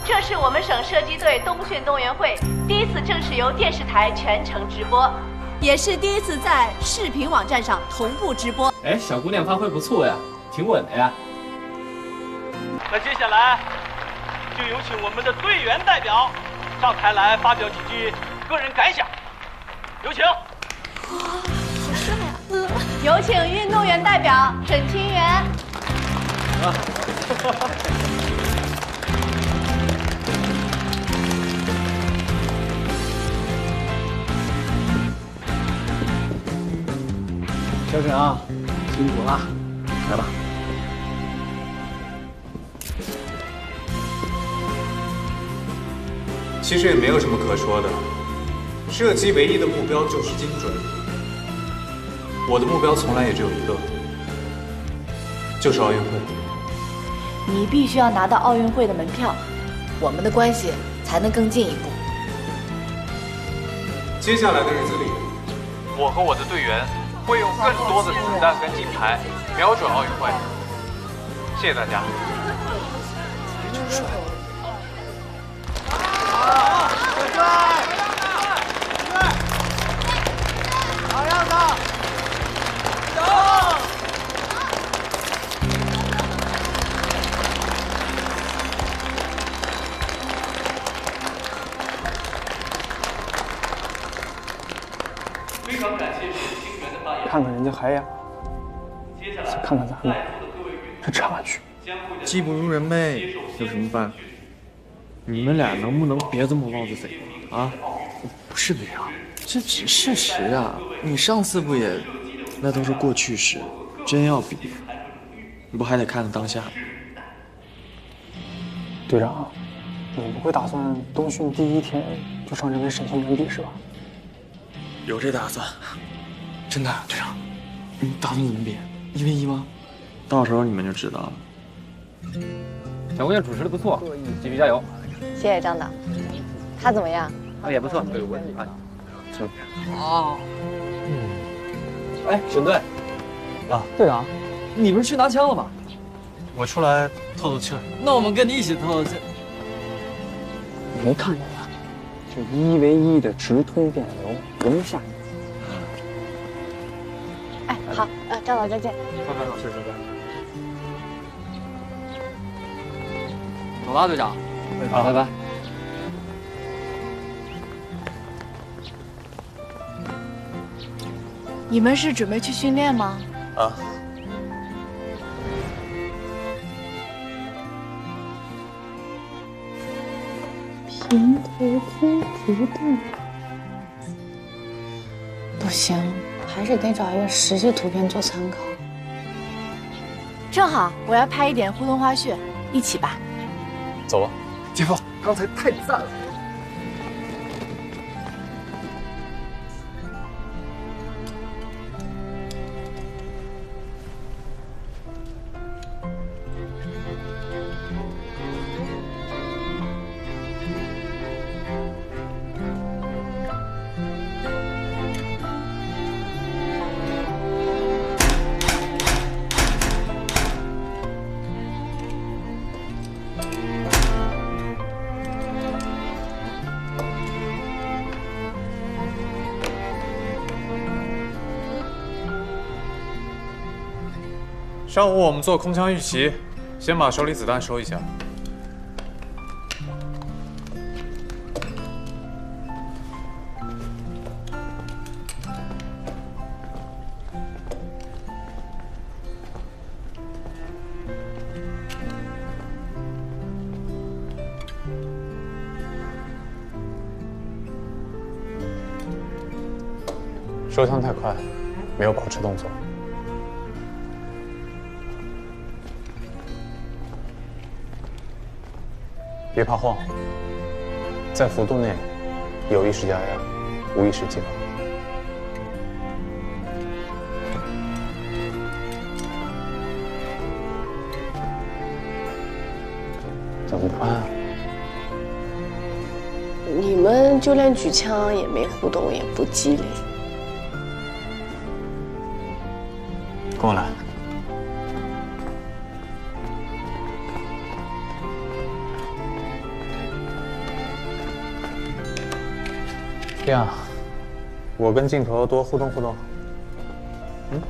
这是我们省射击队冬训动员会第一次正式由电视台全程直播，也是第一次在视频网站上同步直播。哎，小姑娘发挥不错呀，挺稳的呀。那接下来就有请我们的队员代表上台来发表几句个人感想，有请。哇，好帅啊！有请运动员代表沈清源。小沈啊，辛苦了，来吧。其实也没有什么可说的，射击唯一的目标就是精准。我的目标从来也只有一个，就是奥运会。你必须要拿到奥运会的门票，我们的关系才能更进一步。接下来的日子里，我和我的队员会用更多的子弹跟金牌瞄准奥运会。谢谢大家。真帅！好样的！走！非常感谢沈清源的发言。看看人家海雅，再看看咱们，这差距技不如人呗，有什么办法？你们俩能不能别这么妄自菲薄啊？不是别啊，这只是事实啊！你上次不也……那都是过去式，真要比，你不还得看看当下吗？队长，你不会打算冬训第1天就上这跟沈清源比试吧？有这打算，真的，队长。你打算怎么比？1v1吗？到时候你们就知道了。小姑娘主持的不错，继续加油。谢谢张导。他怎么样？也不错。真哦。哎，沈队。啊，队长，你不是去拿枪了吗？我出来透透气儿。那我们跟你一起透透气。没看见啊？这1v1的直通电流，容下。哎，好，张导再见。拜拜，老师，拜拜。走了，队长。拜拜。你们是准备去训练吗？啊。平头贴直的。不行，还是得找一个实际图片做参考。正好，我要拍一点互动花絮，一起吧。走吧，姐夫，刚才太赞了。上午我们做空枪预习，先把手里子弹收一下。收枪太快，没有保持动作。别怕慌，在幅度内，有意识加压，无意识激发。怎么办啊？你们就连举枪也没互动，也不激烈。跟我来。这样，我跟镜头多互动互动。嗯。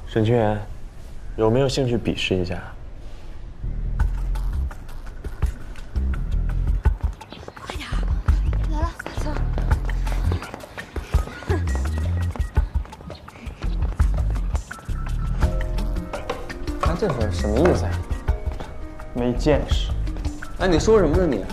沈清源，有没有兴趣比试一下？来了，走。他这是什么意思呀？没见识。哎，你说什么呢你？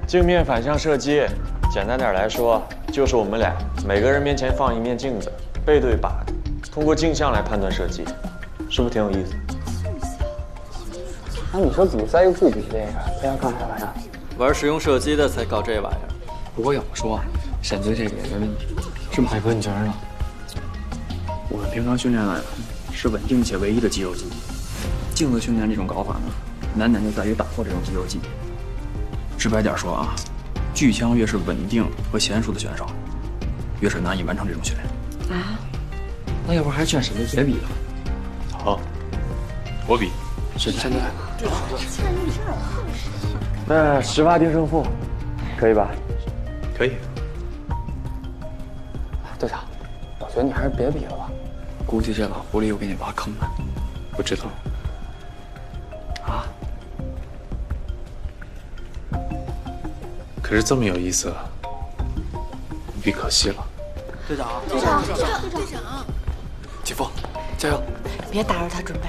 镜面反向射击，简单点来说，就是我们俩每个人面前放一面镜子，背对靶，通过镜像来判断射击，是不是挺有意思？啊，你说比赛又不比这个，非要干啥呀？玩实用射击的才搞这玩意儿。不过要我说，沈队这个也没问题，是吗？海哥，你觉得呢？我们平常训练的是稳定且唯一的肌肉记忆，镜子训练这种搞法呢，难点就在于打破这种肌肉记忆。直白点说啊，巨枪越是稳定和娴熟的选手，越是难以完成这种训练。啊？那要不还劝沈队别比了？好，我比。沈队。那10发定胜负，可以吧？可以。队长，我觉得你还是别比了吧。估计这老狐狸又给你挖坑了。不知道。啊？可是这么有意思，比可惜了。队长，队长，季风，加油！别打扰他准备。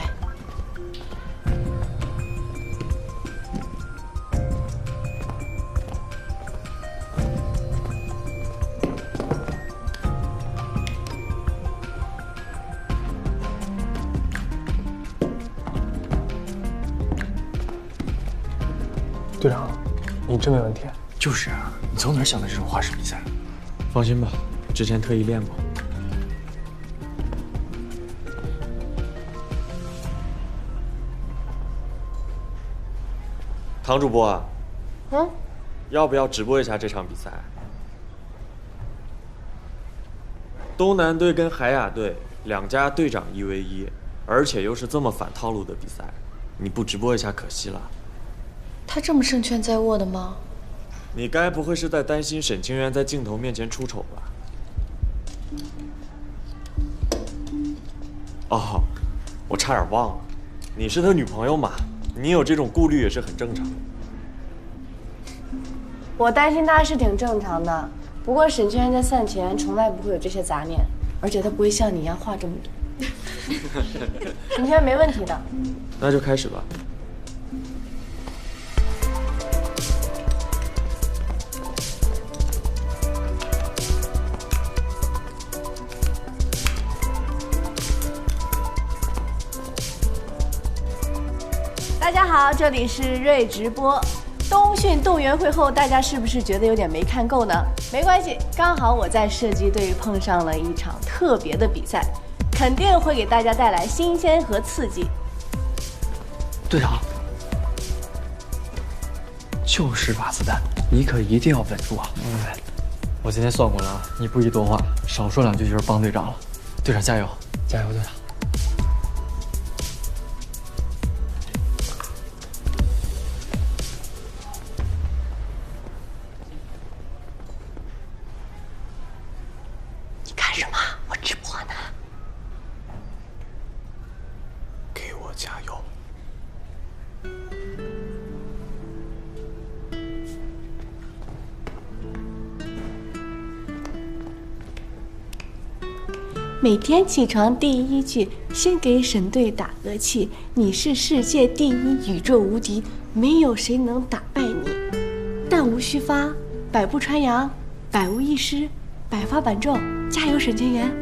队长，你真没问题？就是啊，你从哪儿想的这种花式比赛？放心吧，之前特意练过。唐主播啊，要不要直播一下这场比赛？东南队跟海雅队两家队长1v1，而且又是这么反套路的比赛，你不直播一下可惜了。他这么胜券在握的吗？你该不会是在担心沈清源在镜头面前出丑吧？哦，我差点忘了，你是他女朋友嘛，你有这种顾虑也是很正常的。我担心他是挺正常的，不过沈清源在赛前从来不会有这些杂念，而且他不会像你一样话这么多。沈清源没问题的。那就开始吧。大家好，这里是瑞直播。冬训动员会后，大家是不是觉得有点没看够呢？没关系，刚好我在射击队碰上了一场特别的比赛，肯定会给大家带来新鲜和刺激。队长，就是把子弹，你可一定要稳住啊！我今天算过了啊，你不宜多话，少说两句就是帮队长了。队长加油！加油，队长！干什么？我直播呢。给我加油！每天起床第一句，先给沈队打个气。你是世界第一，宇宙无敌，没有谁能打败你。弹无虚发，百步穿杨，百无一失，百发百中。加油，沈清源！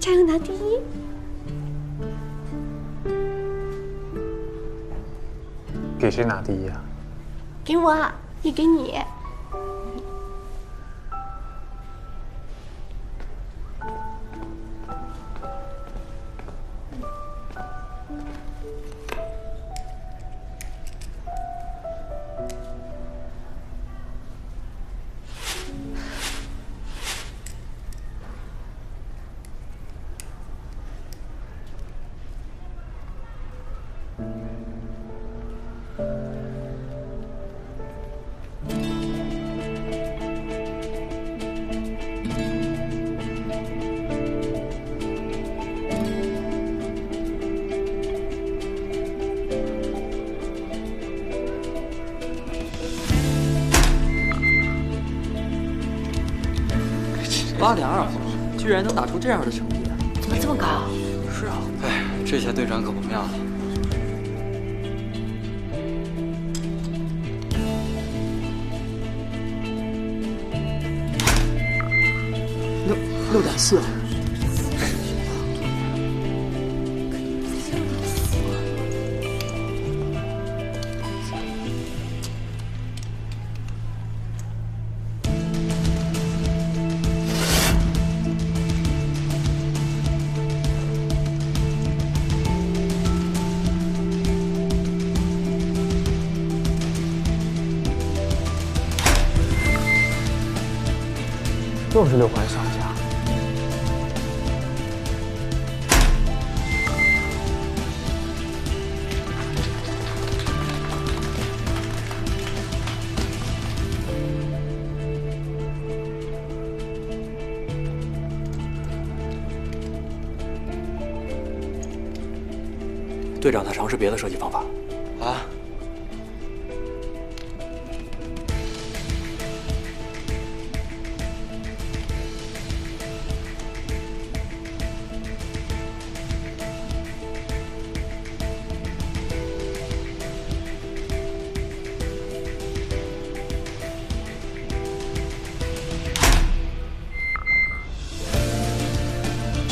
加油拿第一！给谁拿第一啊？给我，也给你。8.2，居然能打出这样的成绩，怎么这么高？是啊，哎，这下队长可不妙了。6.4。又是6环上下。队长，他尝试别的射击方法。啊？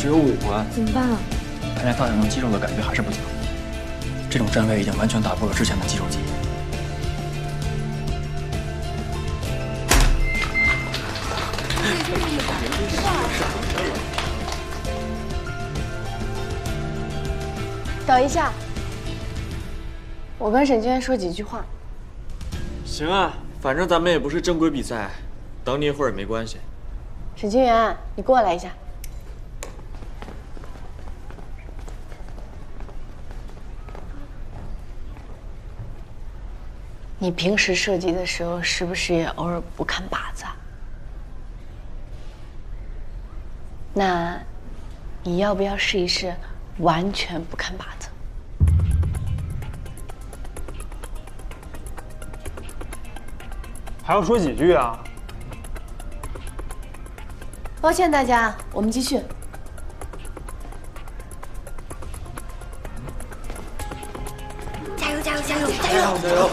只有5环，怎么办啊？看来大小能肌肉的感觉还是不强。这种站位已经完全打破了之前的肌肉记忆。等一下，我跟沈清源说几句话。行啊，反正咱们也不是正规比赛，等你一会儿也没关系。沈清源，你过来一下。你平时射击的时候，是不是也偶尔不看靶子啊？那，你要不要试一试完全不看靶子？还要说几句啊？抱歉大家，我们继续。加油加油加油加油加油！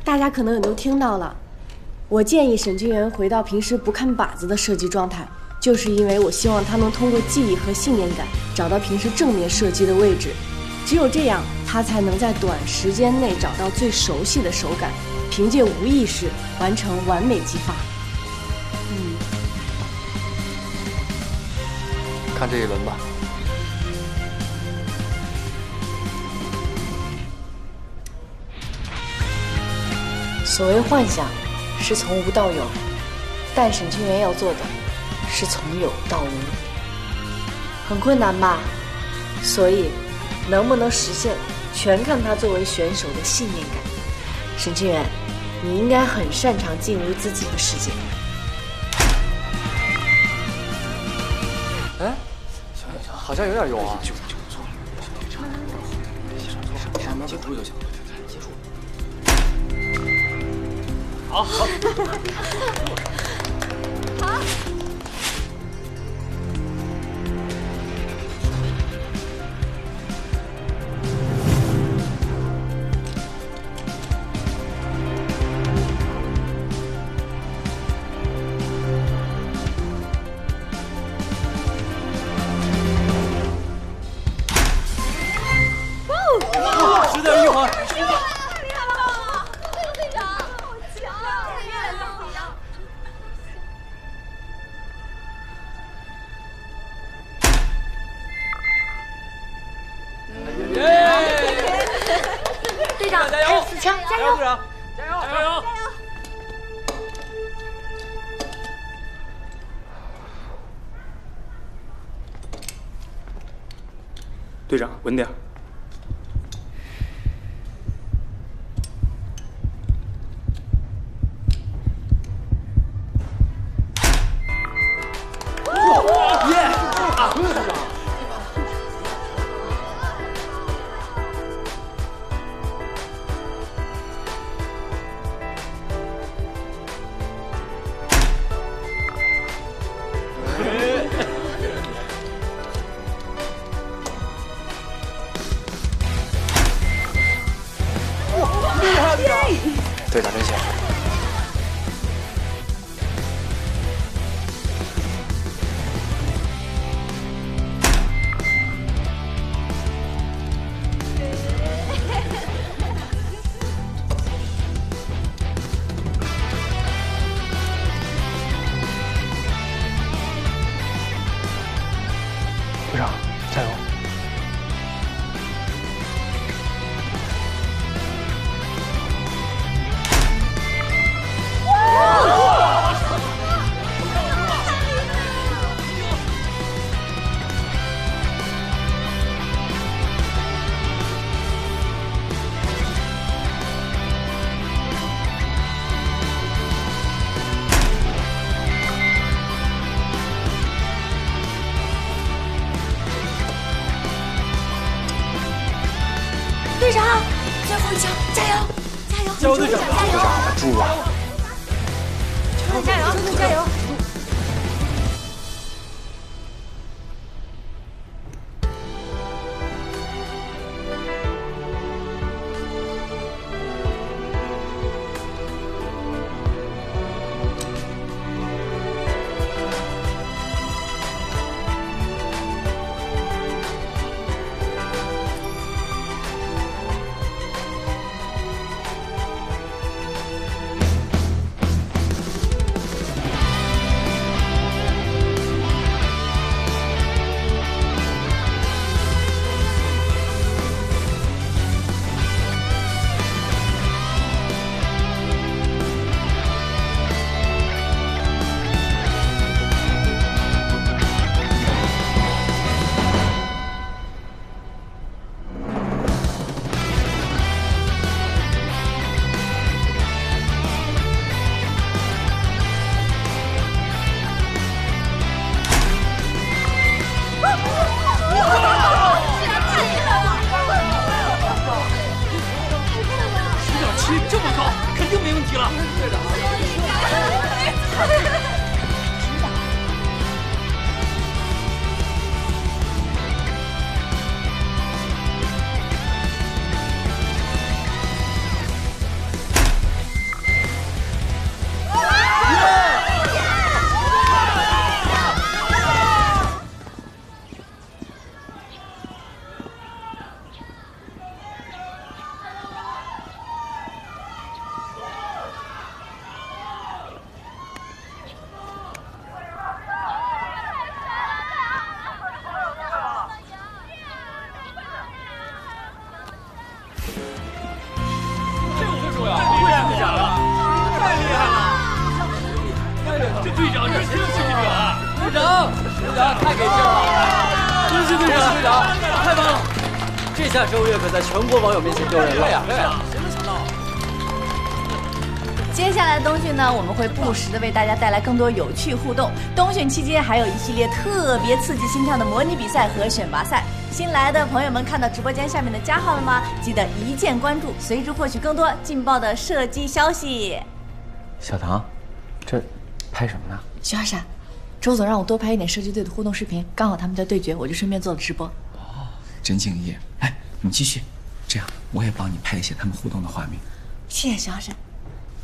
大家可能也都听到了，我建议沈清源回到平时不看靶子的射击状态，就是因为我希望他能通过记忆和信念感找到平时正面射击的位置，只有这样，他才能在短时间内找到最熟悉的手感，凭借无意识完成完美击发。看这一轮吧。所谓幻想，是从无到有，但沈清源要做的，是从有到无。很困难吧？所以，能不能实现，全看他作为选手的信念感。沈清源，你应该很擅长进入自己的世界。哎，好像有点用啊。慢慢稳住就行。好，好，好。10点1环。队长，还有4枪，加油！队长，加油！加油！队长，稳点。队长真行。队长，加油！队长，最后一枪，加油！加油！加油，队长！加油！猪啊！加油！加油！这么高，肯定没问题了。队长，这下周越可在全国网友面前丢人了。对呀，谁能想到？接下来的冬训呢，我们会不时的为大家带来更多有趣互动。冬训期间还有一系列特别刺激心跳的模拟比赛和选拔赛。新来的朋友们看到直播间下面的加号了吗？记得一键关注，随时获取更多劲爆的射击消息。小唐，这拍什么呢？徐二闪，周总让我多拍一点射击队的互动视频，刚好他们在对决，我就顺便做了直播。真敬业！哎，你继续，这样我也帮你拍一些他们互动的画面。谢谢徐二闪。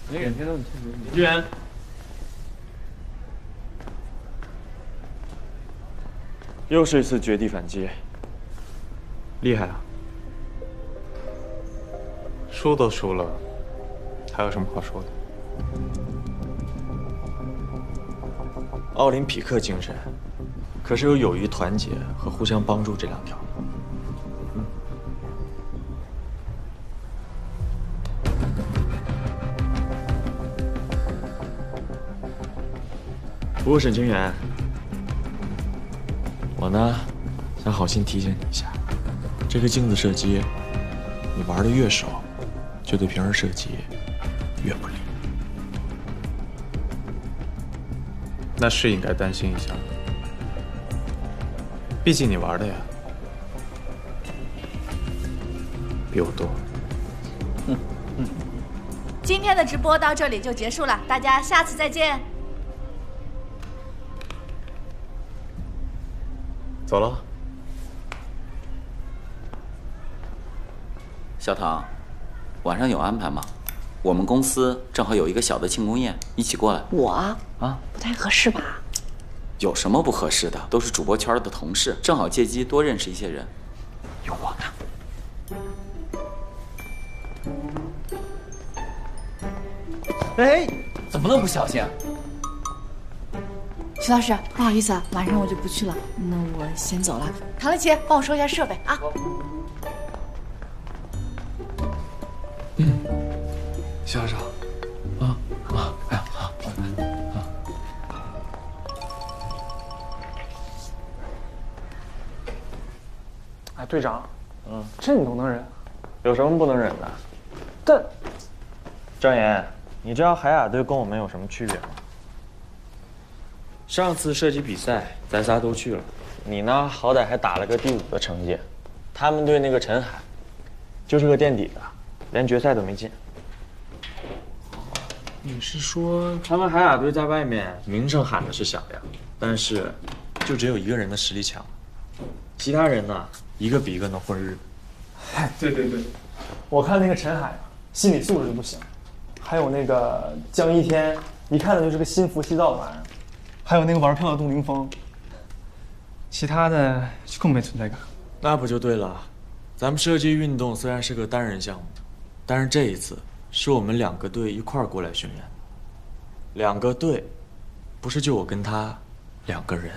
支援。又是一次绝地反击，厉害啊！输都输了，还有什么好说的？奥林匹克精神，可是有友谊、团结和互相帮助这两条。不过沈清源，我呢想好心提醒你一下，这个镜子射击，你玩的越熟，就对平时射击越不利。那是应该担心一下，毕竟你玩的呀比我多。今天的直播到这里就结束了，大家下次再见。走了。小唐，晚上有安排吗？我们公司正好有一个小的庆功宴，一起过来。我啊，不太合适吧？有什么不合适的？都是主播圈的同事，正好借机多认识一些人。有我呢。哎，怎么那么不小心？徐老师，不好意思啊，马上我就不去了，那我先走了。唐丽琪，帮我收一下设备啊。徐老师好。哎呀好。哎，队长，这你都能忍？有什么不能忍的？但张岩，你知道海雅队跟我们有什么区别吗？上次射击比赛咱仨都去了，你呢好歹还打了个第5的成绩，他们队那个陈海，就是个垫底的，连决赛都没进。你是说他们海雅队在外面名声喊的是响亮，但是就只有一个人的实力强，其他人呢一个比一个能混日子。哎，对，我看那个陈海心理素质不行，还有那个江一天，一看着就是个心浮气躁的玩意儿，还有那个玩票的杜明峰，其他的就更没存在感。那不就对了？咱们射击运动虽然是个单人项目，但是这一次是我们2个队一块儿过来训练，2个队，不是就我跟他2个人。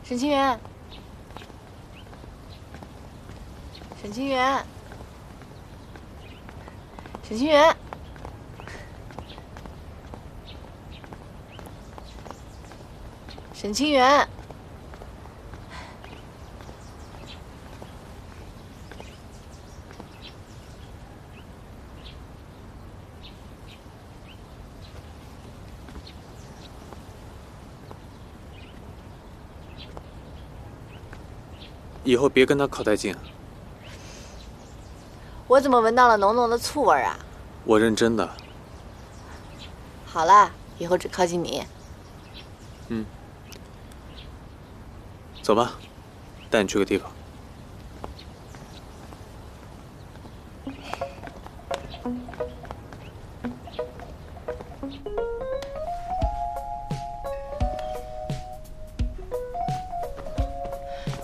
沈清源，沈清源，沈清源，沈清源。以后别跟他靠太近。我怎么闻到了浓浓的醋味啊？我认真的。好了，以后只靠近你。走吧，带你去个地方。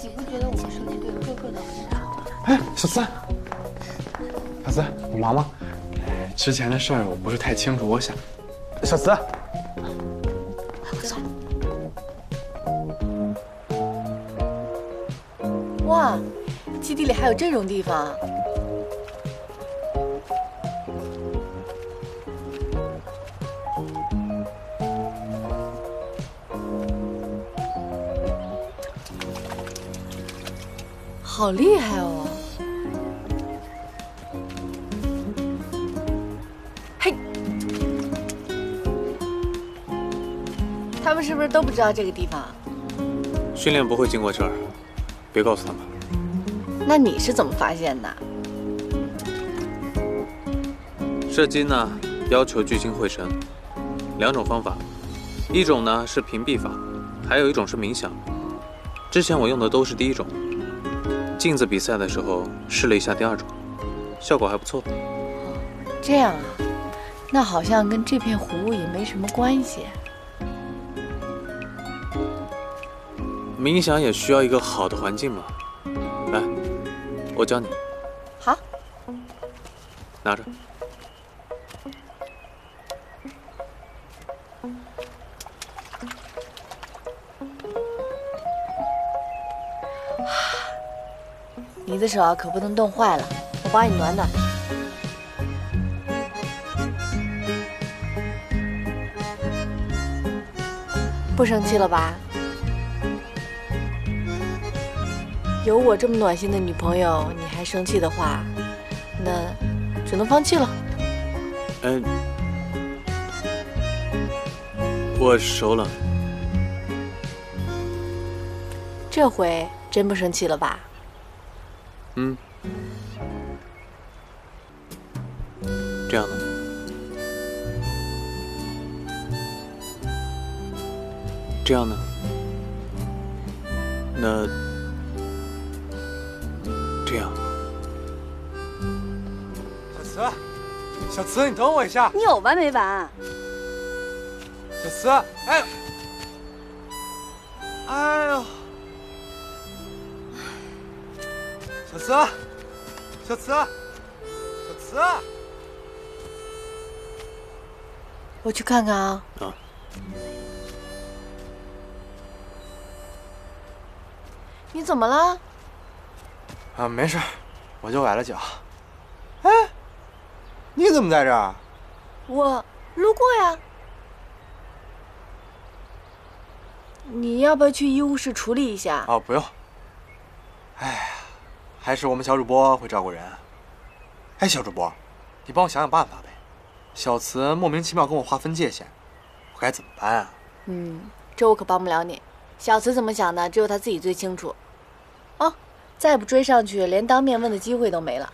你不觉得我们射击队个个都很傻吗？哎，小四，你忙吗？之前的事儿我不是太清楚，我想，小四，走。哇，基地里还有这种地方。好厉害哦！嘿，他们是不是都不知道这个地方？训练不会经过这儿，别告诉他们。那你是怎么发现的？射击呢，要求聚精会神，2种方法，一种呢是屏蔽法，还有一种是冥想。之前我用的都是第一种。镜子比赛的时候试了一下第2种，效果还不错。这样啊，那好像跟这片湖也没什么关系。冥想也需要一个好的环境嘛。来，我教你。好，拿着。你的手可不能冻坏了，我帮你暖暖。不生气了吧？有我这么暖心的女朋友，你还生气的话，那只能放弃了。我手冷。这回真不生气了吧？这样呢？这样呢？那这样？小慈，你等我一下。你有完没完？小慈，哎呦，小慈，子。我去看看啊。啊。你怎么了？啊，没事，我就崴了脚。哎，你怎么在这儿？我路过呀。你要不要去医务室处理一下？哦，不用。哎呀，还是我们小主播会照顾人。哎，小主播，你帮我想想办法呗。小慈莫名其妙跟我划分界限，我该怎么办啊？这我可帮不了你。小慈怎么想的，只有他自己最清楚。哦，再不追上去，连当面问的机会都没了。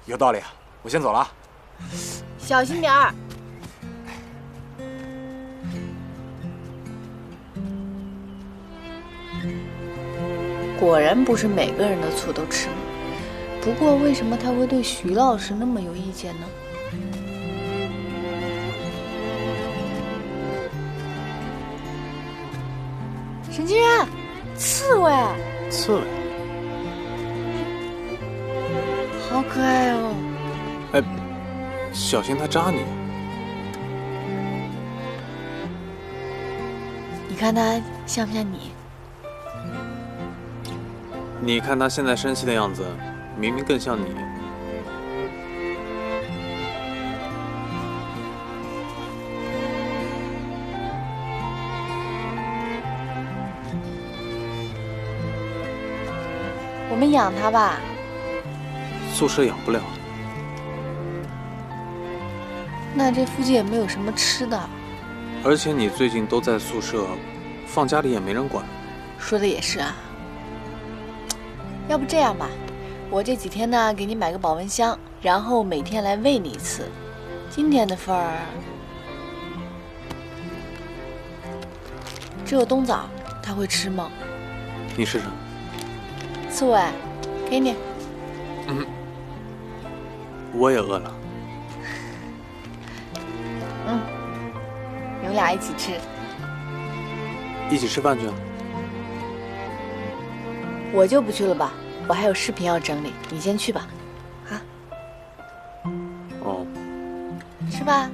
有道理，我先走了。小心点儿。果然不是每个人的醋都吃吗？不过为什么他会对徐老师那么有意见呢？沈清源，刺猬。刺猬。好可爱哦！哎，小心它扎你。你看它像不像你？你看它现在生气的样子，明明更像你。我们养它吧。宿舍养不了。那这附近也没有什么吃的。而且你最近都在宿舍，放家里也没人管。说的也是啊。要不这样吧，我这几天呢给你买个保温箱，然后每天来喂你一次。今天的份儿只有冬枣，他会吃吗？你试试。刺猬，给你。我也饿了。你们俩一起吃。一起吃饭去啊？我就不去了吧，我还有视频要整理，你先去吧。啊？哦。吃吧。